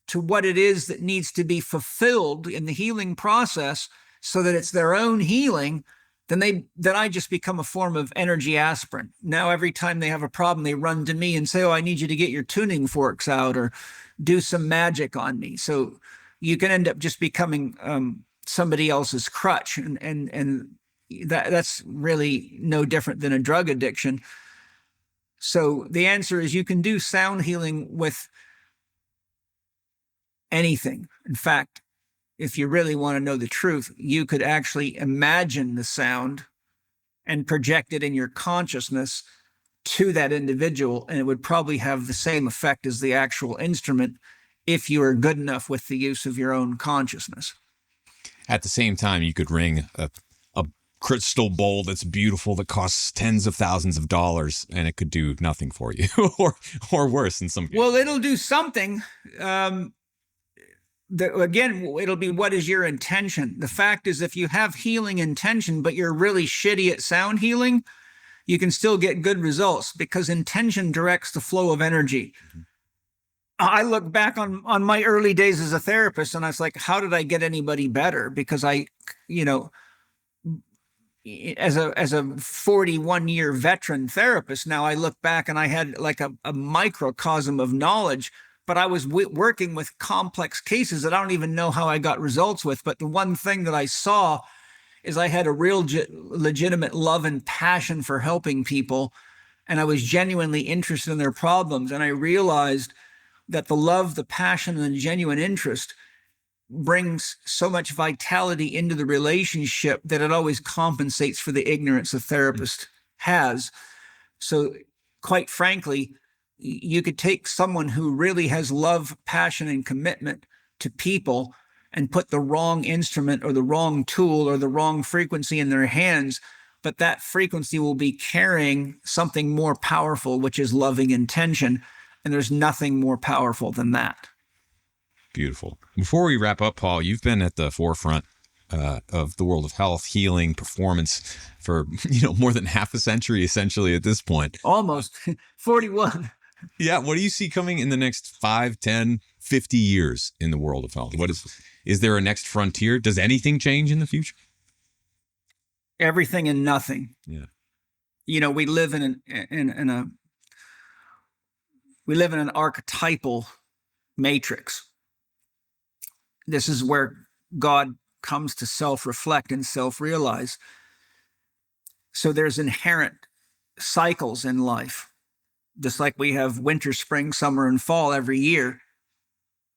to what it is that needs to be fulfilled in the healing process, so that it's their own healing, then I just become a form of energy aspirin. Now every time they have a problem, they run to me and say, "Oh, I need you to get your tuning forks out or do some magic on me." So you can end up just becoming somebody else's crutch, and that's really no different than a drug addiction. So the answer is, you can do sound healing with anything. In fact, if you really want to know the truth, you could actually imagine the sound and project it in your consciousness to that individual, and it would probably have the same effect as the actual instrument if you are good enough with the use of your own consciousness. At the same time, you could ring a crystal bowl that's beautiful that costs tens of thousands of dollars, and it could do nothing for you, or worse in some cases. Well, it'll do something. Again, it'll be, what is your intention? The fact is, if you have healing intention, but you're really shitty at sound healing, you can still get good results, because intention directs the flow of energy. Mm-hmm. I look back on my early days as a therapist, and I was like, how did I get anybody better? Because as a 41-year veteran therapist, now I look back and I had like a microcosm of knowledge, but I was working with complex cases that I don't even know how I got results with. But the one thing that I saw is I had a real legitimate love and passion for helping people, and I was genuinely interested in their problems. And I realized that the love, the passion, and the genuine interest brings so much vitality into the relationship that it always compensates for the ignorance the therapist has. So quite frankly, you could take someone who really has love, passion, and commitment to people and put the wrong instrument or the wrong tool or the wrong frequency in their hands, but that frequency will be carrying something more powerful, which is loving intention. And there's nothing more powerful than that. Beautiful. Before we wrap up, Paul, you've been at the forefront of the world of health, healing, performance for more than half a century, essentially, at this point. Almost 41. Yeah. What do you see coming in the next 5, 10, 50 years in the world of health? Is there a next frontier? Does anything change in the future? Everything and nothing. Yeah. We live in an archetypal matrix. This is where God comes to self-reflect and self-realize. So there's inherent cycles in life. Just like we have winter, spring, summer, and fall every year.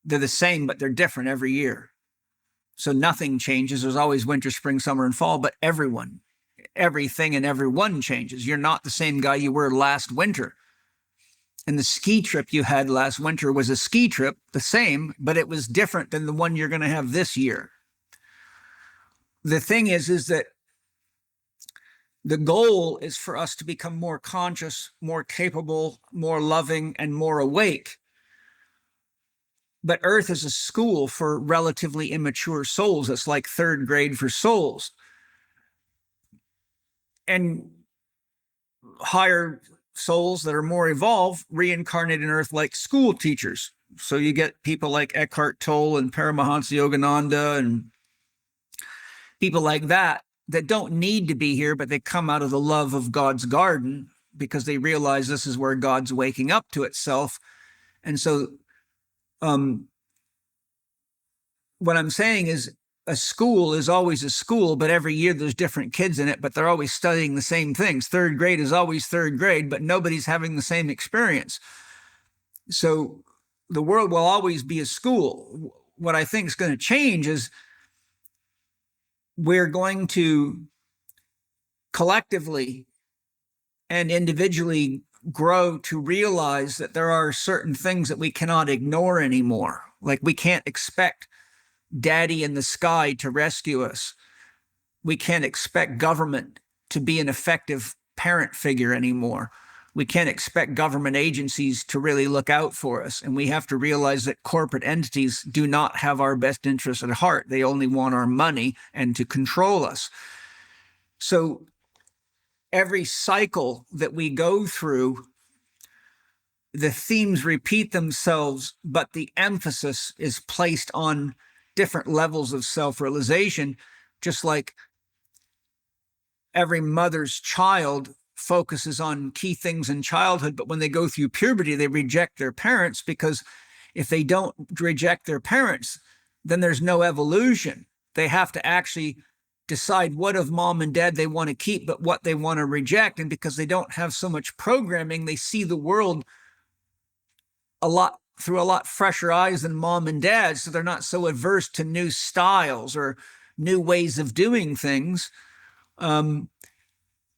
They're the same, but they're different every year. So nothing changes. There's always winter, spring, summer, and fall, but everything and everyone changes. You're not the same guy you were last winter. And the ski trip you had last winter was a ski trip, the same, but it was different than the one you're going to have this year. The thing is that the goal is for us to become more conscious, more capable, more loving, and more awake. But Earth is a school for relatively immature souls. It's like third grade for souls. And higher souls that are more evolved reincarnate in Earth like school teachers. So you get people like Eckhart Tolle and Paramahansa Yogananda and people like that don't need to be here, but they come out of the love of God's garden because they realize this is where God's waking up to itself. And so what I'm saying is a school is always a school, but every year there's different kids in it, but they're always studying the same things. Third grade is always third grade, but nobody's having the same experience. So the world will always be a school. What I think is going to change is we're going to collectively and individually grow to realize that there are certain things that we cannot ignore anymore. Like we can't expect Daddy in the sky to rescue us. We can't expect government to be an effective parent figure anymore. We can't expect government agencies to really look out for us. And we have to realize that corporate entities do not have our best interests at heart. They only want our money and to control us. So every cycle that we go through, the themes repeat themselves, but the emphasis is placed on different levels of self-realization, just like every mother's child focuses on key things in childhood, but when they go through puberty, they reject their parents, because if they don't reject their parents, then there's no evolution. They have to actually decide what of mom and dad they want to keep, but what they want to reject. And because they don't have so much programming, they see the world through a lot fresher eyes than mom and dad. So they're not so averse to new styles or new ways of doing things.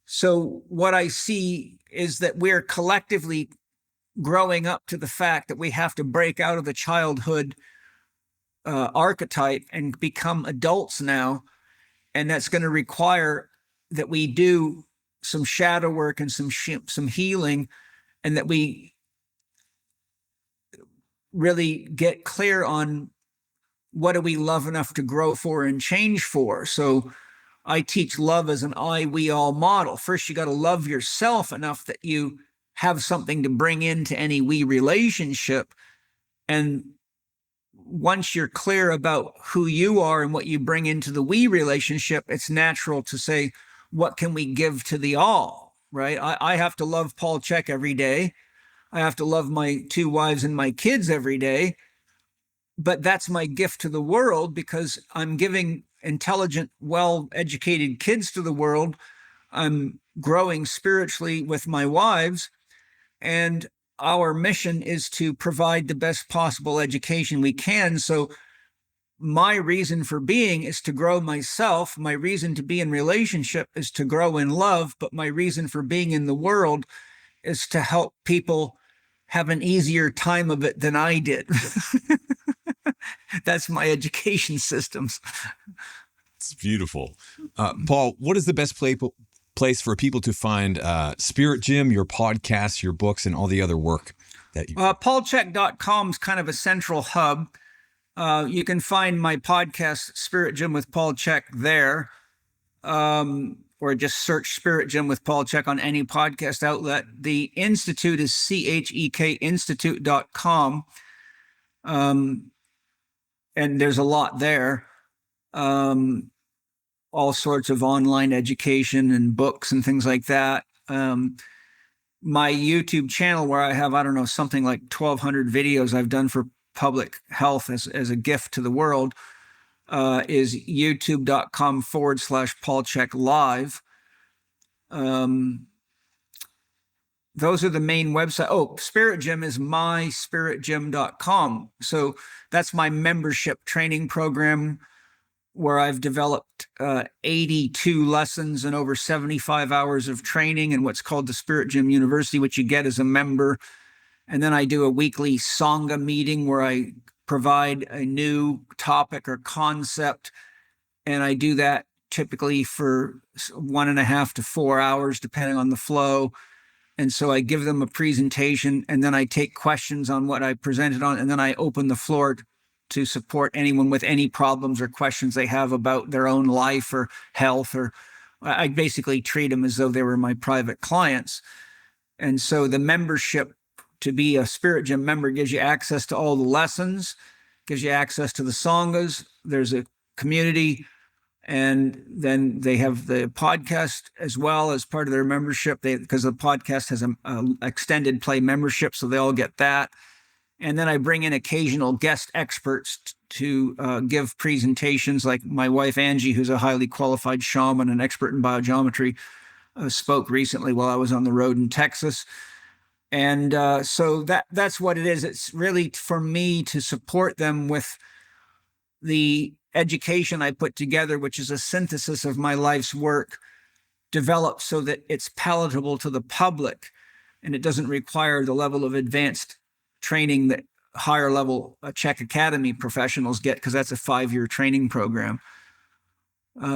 So what I see is that we're collectively growing up to the fact that we have to break out of the childhood archetype and become adults now. And that's going to require that we do some shadow work and some healing, and that we really get clear on what do we love enough to grow for and change for. So I teach love as an I, we, all model. First, you got to love yourself enough that you have something to bring into any we relationship. And once you're clear about who you are and what you bring into the we relationship, it's natural to say, what can we give to the all, right? I have to love Paul Chek every day. I have to love my 2 wives and my kids every day. But that's my gift to the world, because I'm giving intelligent, well-educated kids to the world. I'm growing spiritually with my wives, and our mission is to provide the best possible education we can. So my reason for being is to grow myself. My reason to be in relationship is to grow in love. But my reason for being in the world is to help people have an easier time of it than I did. That's my education systems. It's beautiful. Paul, what is the best place for people to find Spirit Gym, your podcasts, your books, and all the other work that you... PaulChek.com is kind of a central hub. You can find my podcast, Spirit Gym with Paul Chek, there. or just search Spirit Gym with Paul Chek on any podcast outlet. The institute is chekinstitute.com. And there's a lot there. All sorts of online education and books and things like that. My YouTube channel, where I have, I don't know, something like 1,200 videos I've done for public health as a gift to the world, is youtube.com/Paul Chek Live. Those are the main website. Oh, Spirit Gym is myspiritgym.com. So that's my membership training program, where I've developed 82 lessons and over 75 hours of training in what's called the Spirit Gym University, which you get as a member. And then I do a weekly Sangha meeting where I provide a new topic or concept. And I do that typically for 1.5 to 4 hours, depending on the flow. And so I give them a presentation, and then I take questions on what I presented on, and then I open the floor to support anyone with any problems or questions they have about their own life or health, or I basically treat them as though they were my private clients. And so the membership to be a Spirit Gym member gives you access to all the lessons, gives you access to the sanghas. There's a community, and then they have the podcast as well as part of their membership, because the podcast has an extended play membership, so they all get that. And then I bring in occasional guest experts to give presentations, like my wife, Angie, who's a highly qualified shaman and expert in biogeometry, spoke recently while I was on the road in Texas. And so that's what it is. It's really for me to support them with the education I put together, which is a synthesis of my life's work, developed so that it's palatable to the public, and it doesn't require the level of advanced training that higher level Chek Academy professionals get, because that's a 5-year training program.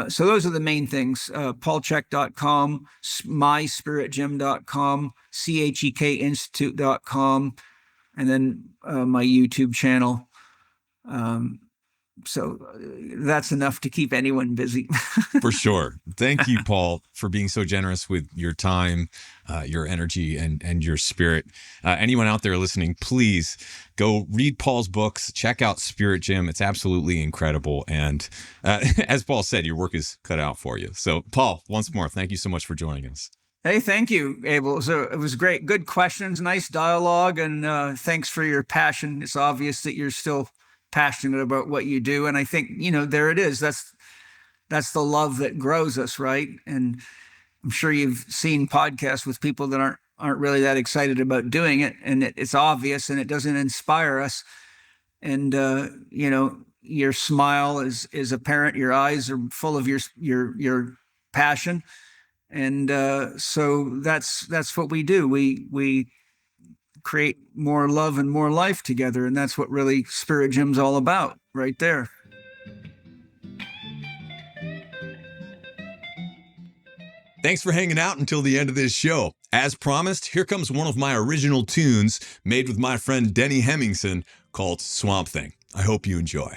So those are the main things. paulchek.com, myspiritgym.com, chekinstitute.com, and then my YouTube channel. So that's enough to keep anyone busy. For sure. Thank you, Paul, for being so generous with your time, your energy, and your spirit. Anyone out there listening, please go read Paul's books, check out Spirit Gym. It's absolutely incredible. And as Paul said, your work is cut out for you. So, Paul, once more, thank you so much for joining us. Hey, thank you, Abel. So it was great. Good questions, nice dialogue, and thanks for your passion. It's obvious that you're still passionate about what you do, and I think, there it is. That's the love that grows us, right? And I'm sure you've seen podcasts with people that aren't really that excited about doing it, and it's obvious, and it doesn't inspire us. And your smile is apparent. Your eyes are full of your passion, and so that's what we do. We create more love and more life together. And that's what really Spirit Gym's all about, right there. Thanks for hanging out until the end of this show. As promised, here comes one of my original tunes made with my friend Denny Hemmingson called Swamp Thing. I hope you enjoy.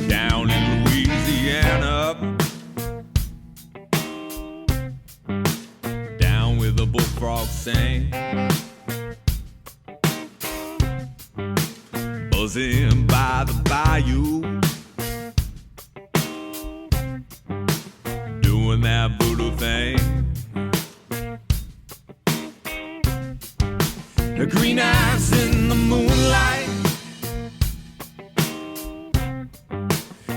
Down in Louisiana, down where the bullfrogs sing, buzzing by the bayou, doing that voodoo thing. The green eyes in the moonlight,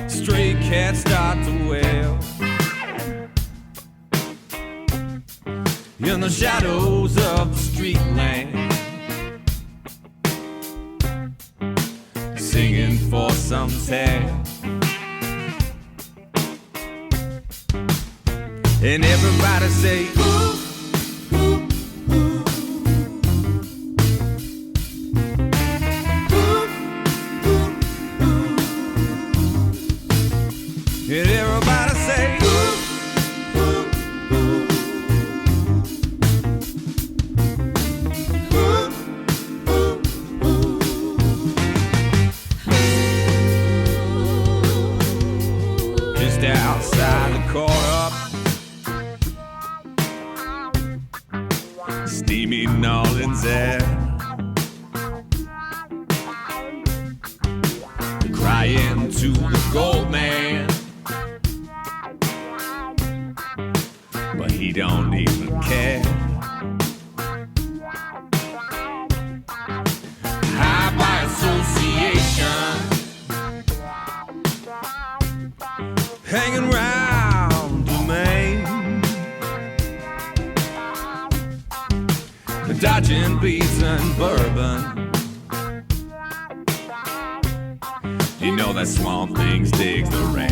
stray cats start to wail in the shadows of the street lamp, singing his hair. And everybody say, ooh, ooh, ooh. And everybody say, ooh, ooh, ooh. Ooh, ooh, ooh. Just outside the corner, steamy Nolan's air, crying to the gold man. But he don't even care. High by association, hanging round the main, dodging beats and bourbon. You know that Swamp Things digs the rain.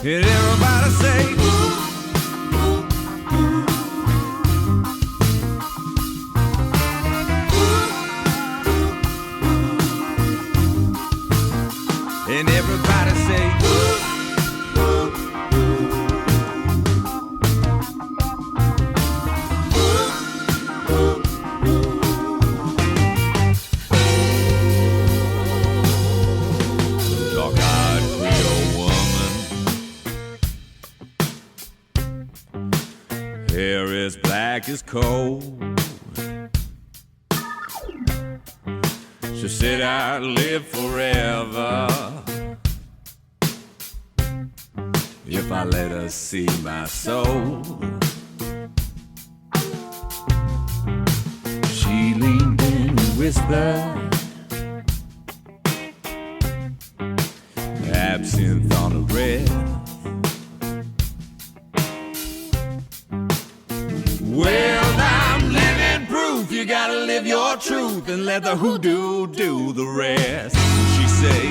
And everybody say, ooh, ooh, ooh. Ooh, ooh, ooh. And everybody say, ooh, ooh, ooh. Ooh, ooh, ooh. Dark-eyed Creole woman, hair as black as coal. She said I'd live forever if I let her see my soul. She leaned in and whispered, absinthe on her breath. Well, I'm living proof you gotta live your truth and let the hoodoo do the rest. She say,